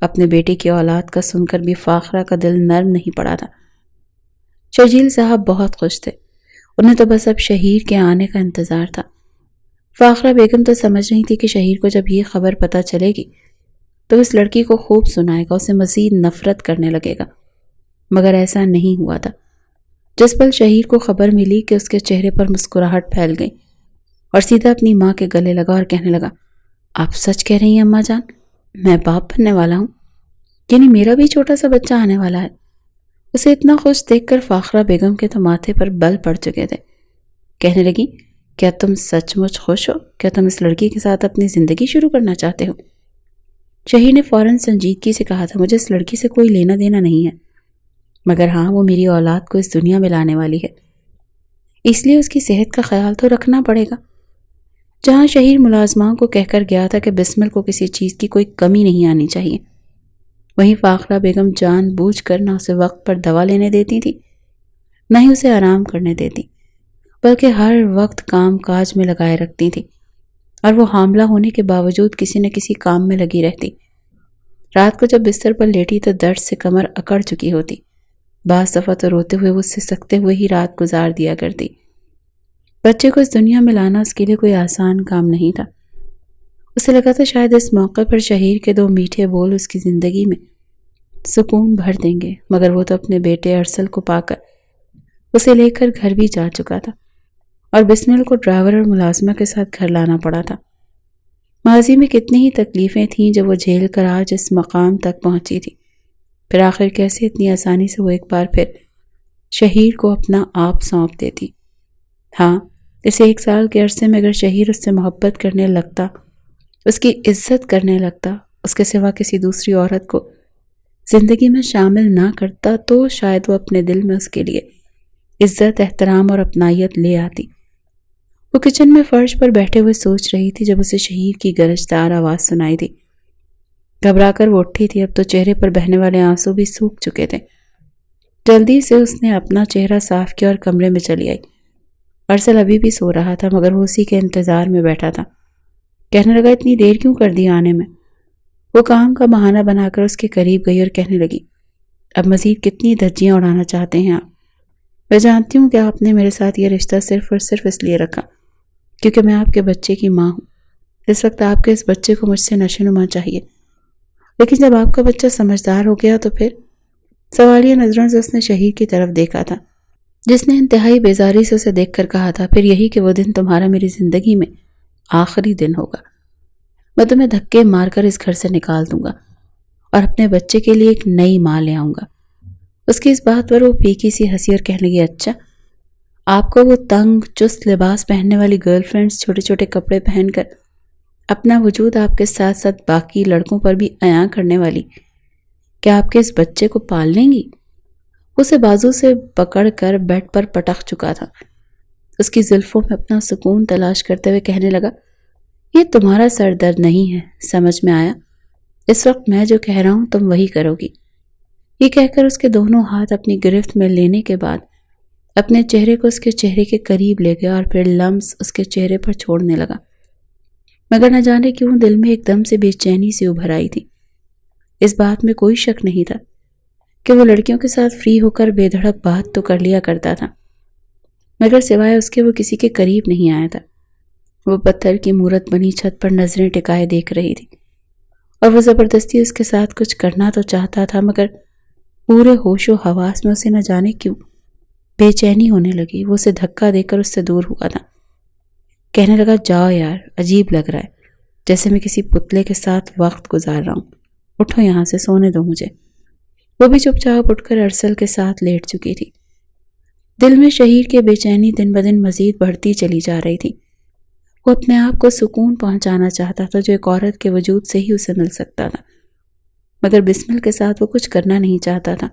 اپنے بیٹے کی اولاد کا سن کر بھی فاخرہ کا دل نرم نہیں پڑا تھا۔ شجیل صاحب بہت خوش تھے، انہیں تو بس اب شہیر کے آنے کا انتظار تھا۔ فاخرہ بیگم تو سمجھ رہی تھی کہ شہیر کو جب یہ خبر پتہ چلے گی تو اس لڑکی کو خوب سنائے گا، اسے مزید نفرت کرنے لگے گا، مگر ایسا نہیں ہوا تھا۔ جس پل شہیر کو خبر ملی کہ اس کے چہرے پر مسکراہٹ پھیل گئی اور سیدھا اپنی ماں کے گلے لگا اور کہنے لگا، آپ سچ کہہ رہی ہیں اماں جان، میں باپ بننے والا ہوں، یعنی میرا بھی چھوٹا سا بچہ آنے والا ہے۔ اسے اتنا خوش دیکھ کر فاخرہ بیگم کے تو ماتھے پر بل پڑ چکے تھے۔ کہنے لگی، کیا تم سچ مچ خوش ہو؟ کیا تم اس لڑکی کے ساتھ اپنی زندگی شروع کرنا چاہتے ہو؟ شہیر نے فوراً سنجیدگی سے کہا تھا، مجھے اس لڑکی سے کوئی لینا دینا نہیں ہے، مگر ہاں وہ میری اولاد کو اس دنیا میں لانے والی ہے، اس لیے اس کی صحت کا خیال تو رکھنا پڑے گا۔ جہاں شہیر ملازماں کو کہہ کر گیا تھا کہ بسمل کو کسی چیز کی کوئی کمی نہیں آنی چاہیے، وہیں فاخرہ بیگم جان بوجھ کر نہ اسے وقت پر دوا لینے دیتی تھی، نہ ہی اسے آرام کرنے دیتی، بلکہ ہر وقت کام کاج میں لگائے رکھتی تھی، اور وہ حاملہ ہونے کے باوجود کسی نہ کسی کام میں لگی رہتی۔ رات کو جب بستر پر لیٹی تو درد سے کمر اکڑ چکی ہوتی، بعض دفعہ تو روتے ہوئے وہ سسکتے ہوئے ہی رات گزار دیا کرتی۔ بچے کو اس دنیا میں لانا اس کے لیے کوئی آسان کام نہیں تھا۔ اسے لگا تھا شاید اس موقع پر شہیر کے دو میٹھے بول اس کی زندگی میں سکون بھر دیں گے، مگر وہ تو اپنے بیٹے ارسل کو پا کر اسے لے کر گھر بھی جا چکا تھا، اور بسمل کو ڈرائیور اور ملازمہ کے ساتھ گھر لانا پڑا تھا۔ ماضی میں کتنی ہی تکلیفیں تھیں جو وہ جھیل کر آج اس مقام تک پہنچی تھی، پھر آخر کیسے اتنی آسانی سے وہ ایک بار پھر شہیر کو اپنا آپ سونپ دیتی۔ ہاں، اس 1 سال کے عرصے میں اگر شہیر اس سے محبت کرنے لگتا، اس کی عزت کرنے لگتا، اس کے سوا کسی دوسری عورت کو زندگی میں شامل نہ کرتا، تو شاید وہ اپنے دل میں اس کے لیے عزت، احترام اور اپنائیت لے آتی۔ وہ کچن میں فرش پر بیٹھے ہوئے سوچ رہی تھی جب اسے شہیر کی گرجدار آواز سنائی دی۔ گھبرا کر وہ اٹھی تھی، اب تو چہرے پر بہنے والے آنسو بھی سوکھ چکے تھے۔ جلدی سے اس نے اپنا چہرہ صاف کیا اور کمرے میں چلی آئی۔ ارسل ابھی بھی سو رہا تھا، مگر وہ اسی کے انتظار میں بیٹھا تھا۔ کہنے لگا، اتنی دیر کیوں کر دی آنے میں؟ وہ کام کا بہانہ بنا کر اس کے قریب گئی اور کہنے لگی، اب مزید کتنی دھجیاں اڑانا چاہتے ہیں آپ؟ میں جانتی ہوں کہ آپ نے میرے ساتھ یہ رشتہ صرف اور صرف اس لیے رکھا کیونکہ میں آپ کے بچے کی ماں ہوں۔ اس وقت آپ کے اس بچے کو مجھ سے نشوونما چاہیے، لیکن جب آپ کا بچہ سمجھدار ہو گیا تو پھر؟ سوالیہ نظروں سے اس نے شہیر کی طرف دیکھا تھا، جس نے انتہائی بیزاری سے اسے دیکھ کر کہا تھا، پھر یہی کہ وہ دن تمہارا میری زندگی میں آخری دن ہوگا۔ میں تمہیں دھکے مار کر اس گھر سے نکال دوں گا اور اپنے بچے کے لیے ایک نئی ماں لے آؤں گا۔ اس کی اس بات پر وہ پھیکی سی ہنسی اور کہنے لگی، اچھا، آپ کو وہ تنگ چست لباس پہننے والی گرل فرینڈز چھوٹے چھوٹے کپڑے پہن کر اپنا وجود آپ کے ساتھ ساتھ باقی لڑکوں پر بھی عیاں کرنے والی، کیا آپ کے اس بچے کو پال لیں گی؟ اسے بازو سے پکڑ کر بیڈ پر پٹک چکا تھا، اس کی زلفوں میں اپنا سکون تلاش کرتے ہوئے کہنے لگا، یہ تمہارا سر درد نہیں ہے، سمجھ میں آیا؟ اس وقت میں جو کہہ رہا ہوں تم وہی کرو گی۔ یہ کہہ کر اس کے دونوں ہاتھ اپنی گرفت میں لینے کے بعد اپنے چہرے کو اس کے چہرے کے قریب لے گیا اور پھر لمس اس کے چہرے پر چھوڑنے لگا، مگر نہ جانے کیوں دل میں ایک دم سے بے چینی سی ابھر آئی تھی۔ اس بات میں کوئی شک نہیں تھا کہ وہ لڑکیوں کے ساتھ فری ہو کر بے دھڑک بات تو کر لیا کرتا تھا، مگر سوائے اس کے وہ کسی کے قریب نہیں آیا تھا۔ وہ پتھر کی مورت بنی چھت پر نظریں ٹکائے دیکھ رہی تھی، اور وہ زبردستی اس کے ساتھ کچھ کرنا تو چاہتا تھا، مگر پورے ہوش و حواس میں اسے نہ جانے کیوں بے چینی ہونے لگی۔ وہ اسے دھکا دے کر اس سے دور ہوا تھا، کہنے لگا جاؤ یار، عجیب لگ رہا ہے، جیسے میں کسی پتلے کے ساتھ وقت گزار رہا ہوں، اٹھو یہاں سے، سونے دو مجھے۔ وہ بھی چپ چاپ اٹھ کر ارسل کے ساتھ لیٹ چکی تھی۔ دل میں شہیر کے بے چینی دن بدن مزید بڑھتی چلی جا رہی تھی۔ وہ اپنے آپ کو سکون پہنچانا چاہتا تھا جو ایک عورت کے وجود سے ہی اسے مل سکتا تھا، مگر بسمل کے ساتھ وہ کچھ کرنا نہیں چاہتا تھا،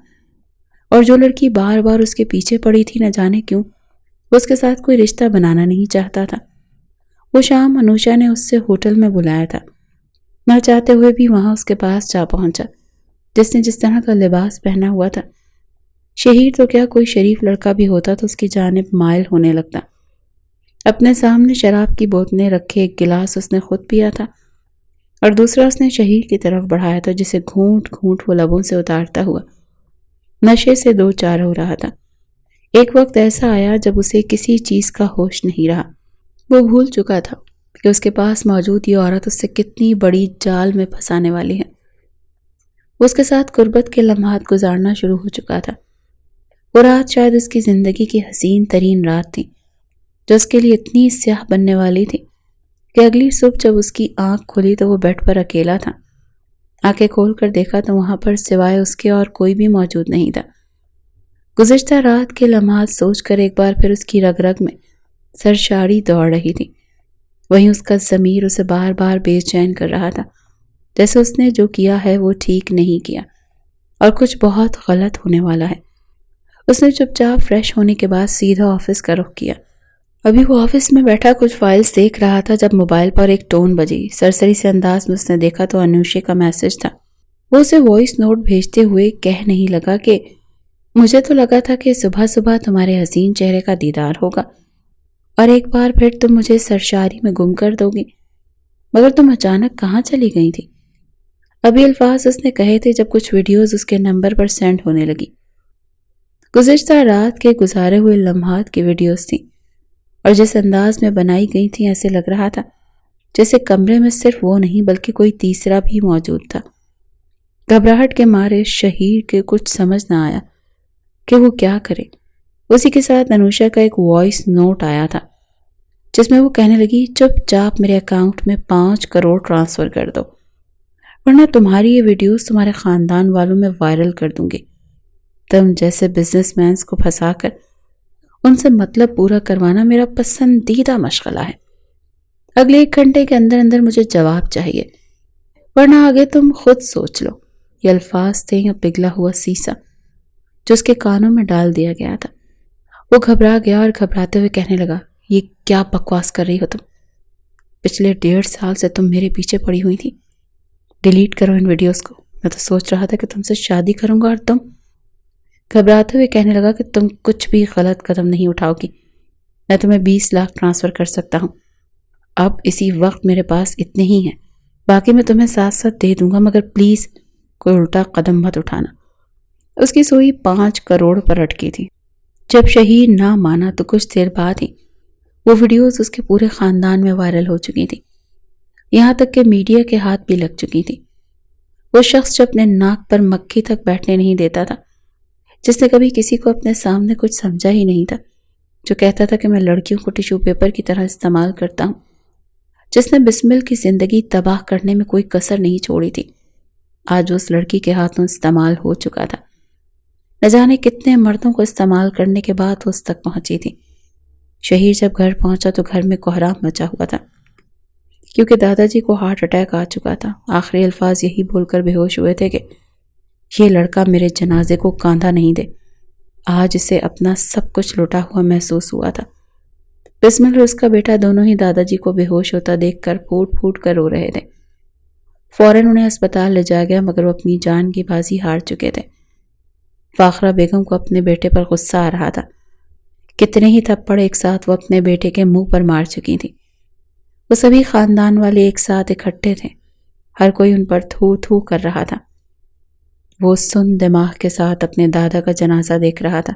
اور جو لڑکی بار بار اس کے پیچھے پڑی تھی نہ جانے کیوں وہ اس کے ساتھ کوئی رشتہ بنانا نہیں چاہتا تھا۔ وہ شام انوشا نے اس سے ہوٹل میں بلایا تھا، نہ چاہتے ہوئے بھی وہاں اس کے پاس جا پہنچا، جس نے جس طرح کا لباس پہنا ہوا تھا۔ شہیر تو کیا، کوئی شریف لڑکا بھی ہوتا تو اس کی جانب مائل ہونے لگتا۔ اپنے سامنے شراب کی بوتلیں رکھے ایک گلاس اس نے خود پیا تھا، اور دوسرا اس نے شہیر کی طرف بڑھایا تھا، جسے گھونٹ گھونٹ وہ لبوں سے اتارتا ہوا نشے سے دو چار ہو رہا تھا۔ ایک وقت ایسا آیا جب اسے کسی چیز کا ہوش نہیں رہا۔ وہ بھول چکا تھا کہ اس کے پاس موجود یہ عورت اس سے کتنی بڑی جال میں پھنسانے والی ہے۔ وہ اس کے ساتھ قربت کے لمحات گزارنا شروع ہو چکا تھا۔ وہ رات شاید اس کی زندگی کی حسین ترین رات تھی، جو اس کے لیے اتنی سیاہ بننے والی تھی کہ اگلی صبح جب اس کی آنکھ کھلی تو وہ بیڈ پر اکیلا تھا۔ آنکھیں کھول کر دیکھا تو وہاں پر سوائے اس کے اور کوئی بھی موجود نہیں تھا۔ گزشتہ رات کے لمحات سوچ کر ایک بار پھر اس کی رگ رگ میں سرشاری دوڑ رہی تھی، وہیں اس کا ضمیر اسے بار بار بے چین کر رہا تھا، جیسے اس نے جو کیا ہے وہ ٹھیک نہیں کیا اور کچھ بہت غلط ہونے والا ہے۔ اس نے چپ چاپ فریش ہونے کے بعد سیدھا آفس کا رخ کیا۔ ابھی وہ آفس میں بیٹھا کچھ فائلز دیکھ رہا تھا جب موبائل پر ایک ٹون بجی۔ سرسری سے انداز میں اس نے دیکھا تو انوشے کا میسج تھا۔ وہ اسے وائس نوٹ بھیجتے ہوئے کہنے لگا کہ مجھے تو لگا تھا کہ صبح صبح تمہارے حسین چہرے کا دیدار ہوگا اور ایک بار پھر تم مجھے سرشاری میں گم کر دو گی، مگر تم اچانک کہاں چلی گئی تھی؟ ابھی الفاظ اس نے کہے تھے جب کچھ ویڈیوز اس کے نمبر پر سینڈ ہونے لگی۔ گزشتہ رات کے گزارے ہوئے لمحات کی ویڈیوز تھیں، اور جس انداز میں بنائی گئی تھیں ایسے لگ رہا تھا جیسے کمرے میں صرف وہ نہیں بلکہ کوئی تیسرا بھی موجود تھا۔ گھبراہٹ کے مارے شہیر کے کچھ سمجھ نہ آیا کہ وہ کیا کرے۔ اسی کے ساتھ انوشا کا ایک وائس نوٹ آیا تھا جس میں وہ کہنے لگی چپ چاپ میرے اکاؤنٹ میں 5 کروڑ ٹرانسفر کر دو، ورنہ تمہاری یہ ویڈیوز تمہارے خاندان والوں میں وائرل کر دوں گی۔ تم جیسے بزنس مینز کو پھنسا کر ان سے مطلب پورا کروانا میرا پسندیدہ مشغلہ ہے۔ اگلے 1 گھنٹے کے اندر اندر مجھے جواب چاہیے، ورنہ آگے تم خود سوچ لو۔ یہ الفاظ تھے یا پگھلا ہوا سیسا جو اس کے کانوں میں ڈال دیا گیا تھا۔ وہ گھبرا گیا اور گھبراتے ہوئے کہنے لگا یہ کیا بکواس کر رہی ہو تم؟ پچھلے 1.5 سال سے تم میرے پیچھے پڑی ہوئی تھی۔ ڈیلیٹ کرو ان ویڈیوز کو، میں تو سوچ رہا تھا کہ تم سے شادی کروں گا اور تم۔ گھبراتے ہوئے کہنے لگا کہ تم کچھ بھی غلط قدم نہیں اٹھاؤ گی، میں تمہیں 20 لاکھ ٹرانسفر کر سکتا ہوں۔ اب اسی وقت میرے پاس اتنے ہی ہیں، باقی میں تمہیں ساتھ ساتھ دے دوں گا، مگر پلیز کوئی الٹا قدم مت اٹھانا۔ اس کی سوئی 5 کروڑ پر اٹکی تھی۔ جب شہیر نہ مانا تو کچھ دیر بعد ہی وہ ویڈیوز اس کے پورے خاندان میں وائرل ہو چکی تھی، یہاں تک کہ میڈیا کے ہاتھ بھی لگ چکی تھی۔ وہ شخص جو اپنے ناک پر مکھی تک بیٹھنے نہیں دیتا تھا، جس نے کبھی کسی کو اپنے سامنے کچھ سمجھا ہی نہیں تھا، جو کہتا تھا کہ میں لڑکیوں کو ٹیشو پیپر کی طرح استعمال کرتا ہوں، جس نے بسمل کی زندگی تباہ کرنے میں کوئی کسر نہیں چھوڑی تھی، آج اس لڑکی کے ہاتھوں استعمال ہو چکا تھا۔ نہ جانے کتنے مردوں کو استعمال کرنے کے بعد وہ اس تک پہنچی تھی۔ شہیر جب گھر پہنچا تو گھر میں کوہرام مچا ہوا تھا، کیونکہ دادا جی کو ہارٹ اٹیک آ چکا تھا۔ آخری الفاظ یہی بول کر بے ہوش ہوئے تھے کہ یہ لڑکا میرے جنازے کو کاندھا نہیں دے۔ آج اسے اپنا سب کچھ لوٹا ہوا محسوس ہوا تھا۔ بسمل اور اس کا بیٹا دونوں ہی دادا جی کو بے ہوش ہوتا دیکھ کر پھوٹ پھوٹ کر رو رہے تھے۔ فوراً انہیں اسپتال لے جایا گیا، مگر وہ اپنی جان کی بازی ہار چکے تھے۔ فاخرہ بیگم کو اپنے بیٹے پر غصہ آ رہا تھا۔ کتنے ہی تھپڑ ایک ساتھ وہ اپنے بیٹے کے منہ پر مار چکی تھی۔ وہ سبھی خاندان والے ایک ساتھ اکٹھے تھے، ہر کوئی ان پر تھو تھو کر رہا تھا۔ وہ سن دماغ کے ساتھ اپنے دادا کا جنازہ دیکھ رہا تھا۔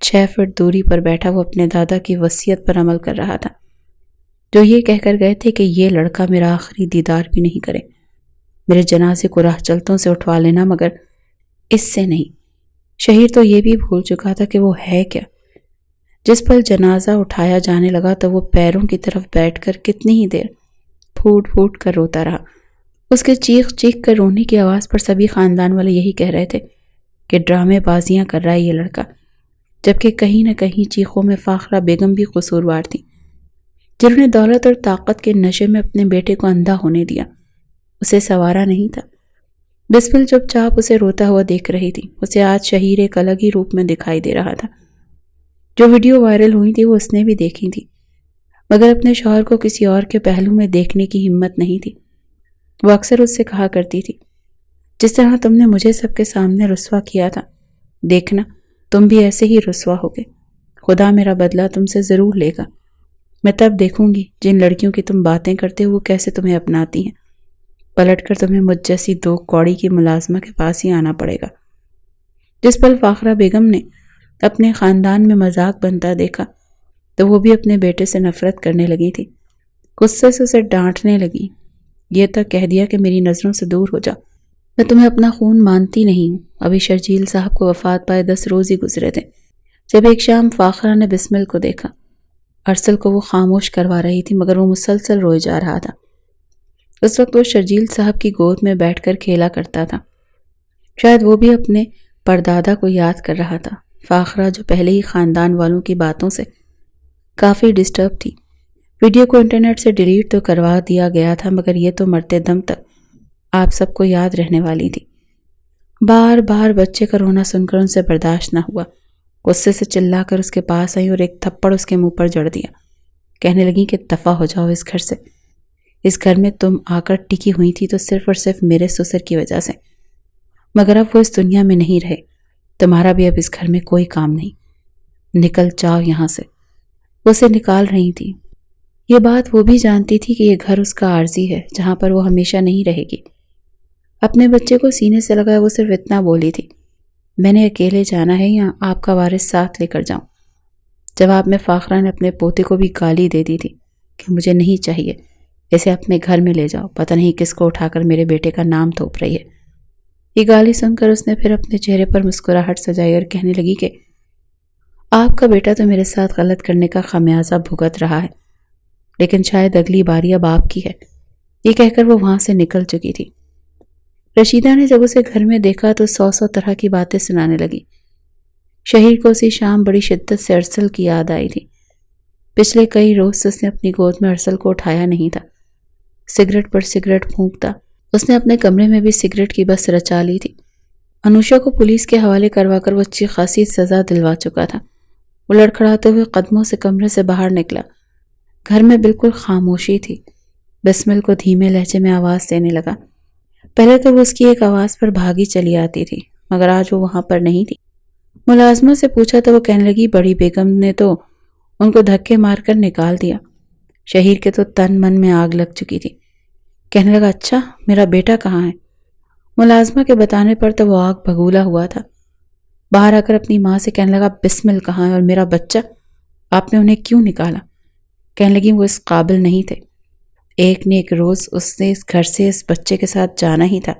6 فٹ دوری پر بیٹھا وہ اپنے دادا کی وصیت پر عمل کر رہا تھا، جو یہ کہہ کر گئے تھے کہ یہ لڑکا میرا آخری دیدار بھی نہیں کرے، میرے جنازے کو راہ چلتوں سے اٹھوا لینا مگر اس سے نہیں۔ شہیر تو یہ بھی بھول چکا تھا کہ وہ ہے کیا۔ جس پل جنازہ اٹھایا جانے لگا تو وہ پیروں کی طرف بیٹھ کر کتنی ہی دیر پھوٹ پھوٹ کر روتا رہا۔ اس کے چیخ چیخ کر رونے کی آواز پر سبھی خاندان والے یہی کہہ رہے تھے کہ ڈرامے بازیاں کر رہا ہے یہ لڑکا، جبکہ کہیں نہ کہیں چیخوں میں فاخرہ بیگم بھی قصوروار تھی، جنہوں نے دولت اور طاقت کے نشے میں اپنے بیٹے کو اندھا ہونے دیا، اسے سنوارا نہیں تھا۔ بسمل چپ چاپ اسے روتا ہوا دیکھ رہی تھی۔ اسے آج شہیر ایک الگ ہی روپ میں دکھائی دے رہا تھا۔ جو ویڈیو وائرل ہوئی تھی وہ اس نے بھی دیکھی تھی، مگر اپنے شوہر کو کسی اور کے پہلو میں دیکھنے کی ہمت نہیں تھی۔ وہ اکثر اس سے کہا کرتی تھی، جس طرح تم نے مجھے سب کے سامنے رسوا کیا تھا، دیکھنا تم بھی ایسے ہی رسوا ہوگے۔ خدا میرا بدلہ تم سے ضرور لے گا۔ میں تب دیکھوں گی جن لڑکیوں کی تم باتیں کرتے ہو وہ کیسے تمہیں اپناتی ہیں۔ پلٹ کر تمہیں مجھ جیسی 2 کوڑی کی ملازمہ کے پاس ہی آنا پڑے گا۔ جس پل فاخرہ بیگم نے اپنے خاندان میں مذاق بنتا دیکھا تو وہ بھی اپنے بیٹے سے نفرت کرنے لگی تھی۔ غصے سے اسے ڈانٹنے لگی، یہ تک کہہ دیا کہ میری نظروں سے دور ہو جا، میں تمہیں اپنا خون مانتی نہیں ہوں۔ ابھی شرجیل صاحب کو وفات پائے 10 روز ہی گزرے تھے جب ایک شام فاخرہ نے بسمل کو دیکھا۔ ارسل کو وہ خاموش کروا رہی تھی مگر وہ مسلسل روئے جا رہا تھا۔ اس وقت وہ شرجیل صاحب کی گود میں بیٹھ کر کھیلا کرتا تھا، شاید وہ بھی اپنے پردادا کو یاد کر رہا تھا۔ فاخرہ جو پہلے ہی خاندان والوں کی باتوں سے کافی ڈسٹرب تھی، ویڈیو کو انٹرنیٹ سے ڈیلیٹ تو کروا دیا گیا تھا مگر یہ تو مرتے دم تک آپ سب کو یاد رہنے والی تھی۔ بار بار بچے کا رونا سن کر ان سے برداشت نہ ہوا، غصے سے چلا کر اس کے پاس آئی اور ایک تھپڑ اس کے منہ پر جڑ دیا، کہنے لگی کہ دفع ہو جاؤ اس گھر سے۔ اس گھر میں تم آ کر ٹکی ہوئی تھی تو صرف اور صرف میرے سسر کی وجہ سے، مگر اب وہ اس دنیا میں نہیں رہے، تمہارا بھی اب اس گھر میں کوئی کام نہیں، نکل جاؤ یہاں سے۔ وہ اسے نکال رہی تھی۔ یہ بات وہ بھی جانتی تھی کہ یہ گھر اس کا عارضی ہے جہاں پر وہ ہمیشہ نہیں رہے گی۔ اپنے بچے کو سینے سے لگائے وہ صرف اتنا بولی تھی، میں نے اکیلے جانا ہے یا آپ کا وارث ساتھ لے کر جاؤں؟ جواب میں فاخرہ نے اپنے پوتے کو بھی گالی دے دی تھی کہ مجھے نہیں چاہیے، اسے اپنے گھر میں لے جاؤ، پتہ نہیں کس کو اٹھا کر میرے بیٹے کا نام تھوپ رہی ہے۔ یہ گالی سن کر اس نے پھر اپنے چہرے پر مسکراہٹ سجائی اور کہنے لگی کہ آپ کا بیٹا تو میرے ساتھ غلط کرنے کا خمیازہ بھگت رہا ہے، لیکن شاید اگلی باری اب آپ کی ہے۔ یہ کہہ کر وہ وہاں سے نکل چکی تھی۔ رشیدہ نے جب اسے گھر میں دیکھا تو 100 طرح کی باتیں سنانے لگی۔ شہیر کو اسی شام بڑی شدت سے ارسل کی یاد آئی تھی۔ پچھلے کئی روز سے اس نے اپنی گود میں ارسل کو اٹھایا نہیں تھا، سگریٹ پر سگریٹ پھونکتا۔ اس نے اپنے کمرے میں بھی سگریٹ کی بس رچا لی تھی۔ انوشا کو پولیس کے حوالے کروا کر وہ اچھی خاصی سزا دلوا چکا تھا۔ وہ لڑکھڑاتے ہوئے قدموں سے کمرے سے باہر نکلا۔ گھر میں بالکل خاموشی تھی۔ بسمل کو دھیمے لہجے میں آواز دینے لگا۔ پہلے تو وہ اس کی ایک آواز پر بھاگی چلی آتی تھی مگر آج وہ وہاں پر نہیں تھی۔ ملازمہ سے پوچھا تو وہ کہنے لگی بڑی بیگم نے تو ان کو دھکے مار کر نکال دیا۔ شہیر کے تو تن من میں آگ لگ چکی تھی، کہنے لگا اچھا میرا بیٹا کہاں ہے؟ ملازمہ کے بتانے پر تو وہ آگ بھگولا ہوا تھا۔ باہر آ کر اپنی ماں سے کہنے لگا بسمل کہاں ہے اور میرا بچہ، آپ نے انہیں کیوں نکالا؟ کہنے لگی وہ اس قابل نہیں تھے، ایک نہ ایک روز اس نے اس گھر سے اس بچے کے ساتھ جانا ہی تھا۔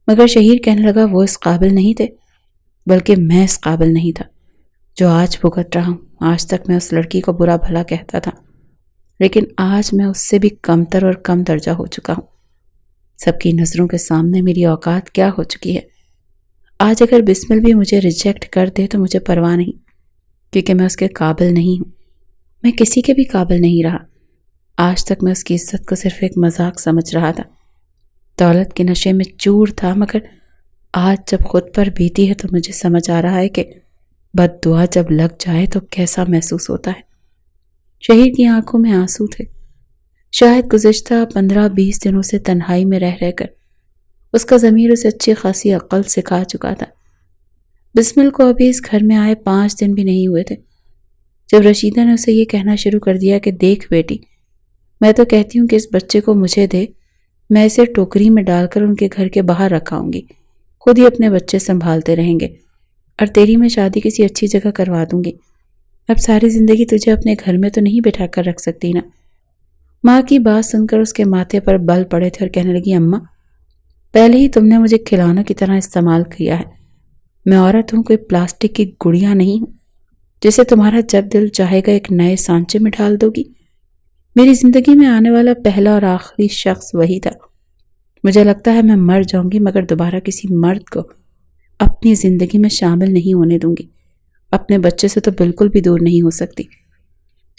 مگر شہیر کہنے لگا وہ اس قابل نہیں تھے، بلکہ میں اس قابل نہیں تھا جو آج بھگت رہا ہوں۔ آج تک میں اس لڑکی کو برا بھلا کہتا تھا، لیکن آج میں اس سے بھی کمتر اور کم درجہ ہو چکا ہوں۔ سب کی نظروں کے سامنے میری اوقات کیا ہو چکی ہے۔ آج اگر بسمل بھی مجھے ریجیکٹ کر دے تو مجھے پرواہ نہیں، کیونکہ میں اس کے قابل نہیں ہوں، میں کسی کے بھی قابل نہیں رہا۔ آج تک میں اس کی عزت کو صرف ایک مذاق سمجھ رہا تھا، دولت کے نشے میں چور تھا، مگر آج جب خود پر بیتی ہے تو مجھے سمجھ آ رہا ہے کہ بد دعا جب لگ جائے تو کیسا محسوس ہوتا ہے۔ شہیر کی آنکھوں میں آنسو تھے۔ شاید گزشتہ 15-20 دنوں سے تنہائی میں رہ کر اس کا ضمیر اسے اچھی خاصی عقل سکھا چکا تھا۔ بسمل کو ابھی اس گھر میں آئے 5 دن بھی نہیں ہوئے تھے جب رشیدہ نے اسے یہ کہنا شروع کر دیا کہ دیکھ بیٹی، میں تو کہتی ہوں کہ اس بچے کو مجھے دے، میں اسے ٹوکری میں ڈال کر ان کے گھر کے باہر رکھاؤں گی، خود ہی اپنے بچے سنبھالتے رہیں گے، اور تیری میں شادی کسی اچھی جگہ کروا دوں گی۔ اب ساری زندگی تجھے اپنے گھر میں تو نہیں بٹھا کر رکھ سکتی نا۔ ماں کی بات سن کر اس کے ماتھے پر بل پڑے تھے اور کہنے لگی، اماں پہلے ہی تم نے مجھے کھلونا کی طرح استعمال کیا ہے۔ میں عورت ہوں، کوئی پلاسٹک کی گڑیا نہیں ہوں جسے تمہارا جب دل چاہے گا ایک نئے سانچے میں ڈال دو گی۔ میری زندگی میں آنے والا پہلا اور آخری شخص وہی تھا۔ مجھے لگتا ہے میں مر جاؤں گی مگر دوبارہ کسی مرد کو اپنی زندگی میں شامل نہیں ہونے دوں گی۔ اپنے بچے سے تو بالکل بھی دور نہیں ہو سکتی،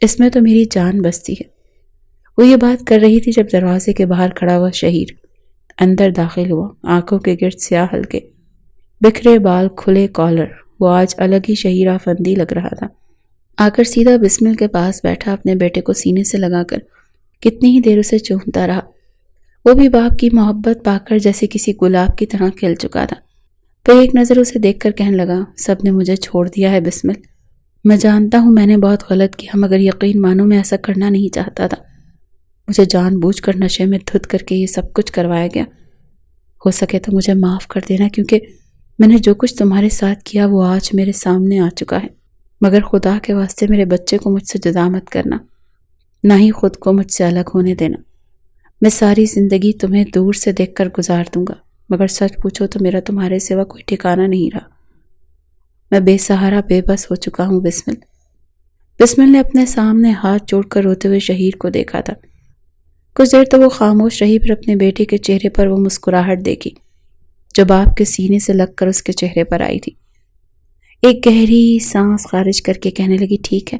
اس میں تو میری جان بستی ہے۔ وہ یہ بات کر رہی تھی جب دروازے کے باہر کھڑا ہوا شہیر اندر داخل ہوا۔ آنکھوں کے گرد سیاہ ہلکے، بکھرے بال، کھلے کالر، وہ آج الگ ہی شہیر آفندی لگ رہا تھا۔ آ کر سیدھا بسمل کے پاس بیٹھا، اپنے بیٹے کو سینے سے لگا کر کتنی ہی دیر اسے چومتا رہا۔ وہ بھی باپ کی محبت پا کر جیسے کسی گلاب کی طرح کھل چکا تھا۔ پھر ایک نظر اسے دیکھ کر کہنے لگا، سب نے مجھے چھوڑ دیا ہے بسمل۔ میں جانتا ہوں میں نے بہت غلط کیا، مگر یقین مانو میں ایسا کرنا نہیں چاہتا تھا۔ مجھے جان بوجھ کر نشے میں دھت کر کے یہ سب کچھ کروایا گیا۔ ہو سکے تو مجھے معاف کر دینا، کیونکہ میں نے جو کچھ تمہارے ساتھ کیا وہ آج میرے سامنے آ چکا ہے۔ مگر خدا کے واسطے میرے بچے کو مجھ سے جدا مت کرنا، نہ ہی خود کو مجھ سے الگ ہونے دینا۔ میں ساری زندگی تمہیں دور سے دیکھ کر گزار دوں گا، مگر سچ پوچھو تو میرا تمہارے سوا کوئی ٹھکانہ نہیں رہا۔ میں بے سہارا بے بس ہو چکا ہوں بسمل۔ بسمل نے اپنے سامنے ہاتھ جوڑ کر روتے ہوئے شہیر کو دیکھا تھا۔ کچھ دیر تو وہ خاموش رہی، پھر اپنے بیٹے کے چہرے پر وہ مسکراہٹ دیکھی جو باپ کے سینے سے لگ کر اس کے چہرے پر آئی تھی۔ ایک گہری سانس خارج کر کے کہنے لگی، ٹھیک ہے،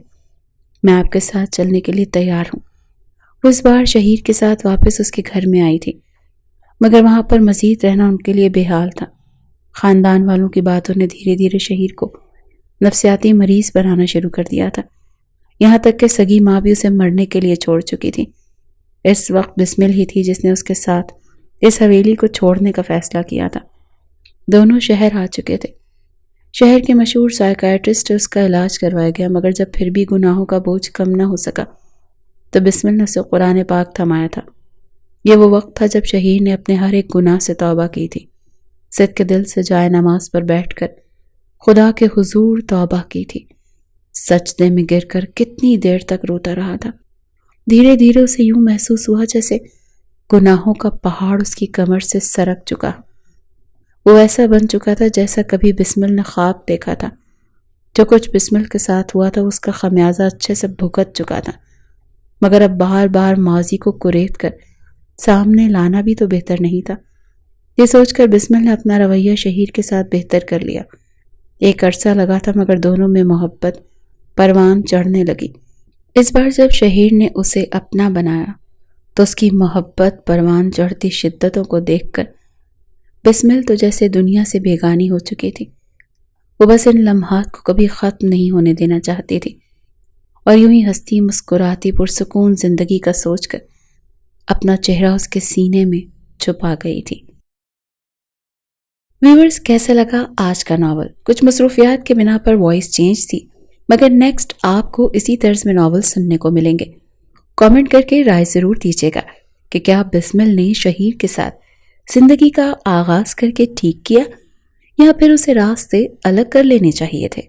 میں آپ کے ساتھ چلنے کے لیے تیار ہوں۔ وہ اس بار شہیر کے ساتھ واپس اس کے گھر میں آئی تھی، مگر وہاں پر مزید رہنا ان کے لیے بے حال تھا۔ خاندان والوں کی باتوں نے دھیرے دھیرے شہیر کو نفسیاتی مریض بنانا شروع کر دیا تھا، یہاں تک کہ سگی ماں بھی اسے مرنے کے لیے چھوڑ چکی تھی۔ اس وقت بسمل ہی تھی جس نے اس کے ساتھ اس حویلی کو چھوڑنے کا فیصلہ کیا تھا۔ دونوں شہر آ چکے تھے۔ شہر کے مشہور سائیکائٹرسٹ اس کا علاج کروایا گیا، مگر جب پھر بھی گناہوں کا بوجھ کم نہ ہو سکا تو بسمل نے اسے قرآن پاک تھمایا تھا۔ یہ وہ وقت تھا جب شہیر نے اپنے ہر ایک گناہ سے توبہ کی تھی، صدق دل سے جائے نماز پر بیٹھ کر خدا کے حضور توبہ کی تھی، سجدے میں گر کر کتنی دیر تک روتا رہا تھا۔ دھیرے دھیرے اسے یوں محسوس ہوا جیسے گناہوں کا پہاڑ اس کی کمر سے سرک چکا۔ وہ ایسا بن چکا تھا جیسا کبھی بسمل نے خواب دیکھا تھا۔ جو کچھ بسمل کے ساتھ ہوا تھا اس کا خمیازہ اچھے سے بھگت چکا تھا، مگر اب بار بار ماضی کو کریت کر سامنے لانا بھی تو بہتر نہیں تھا۔ یہ سوچ کر بسمل نے اپنا رویہ شہیر کے ساتھ بہتر کر لیا۔ ایک عرصہ لگا تھا مگر دونوں میں محبت پروان چڑھنے لگی۔ اس بار جب شہیر نے اسے اپنا بنایا تو اس کی محبت پروان چڑھتی شدتوں کو دیکھ کر بسمل تو جیسے دنیا سے بیگانی ہو چکی تھی۔ وہ بس ان لمحات کو کبھی ختم نہیں ہونے دینا چاہتی تھی، اور یوں ہی ہنستی مسکراتی پرسکون زندگی کا سوچ کر اپنا چہرہ اس کے سینے میں چھپا گئی تھی۔ ویورز، کیسا لگا آج کا ناول؟ کچھ مصروفیات کے بنا پر وائس چینج تھی، مگر نیکسٹ آپ کو اسی طرز میں ناول سننے کو ملیں گے۔ کامنٹ کر کے رائے ضرور دیجیے گا کہ کیا بسمل نے شہیر کے ساتھ زندگی کا آغاز کر کے ٹھیک کیا، یا پھر اسے راستے الگ کر لینے چاہیے تھے۔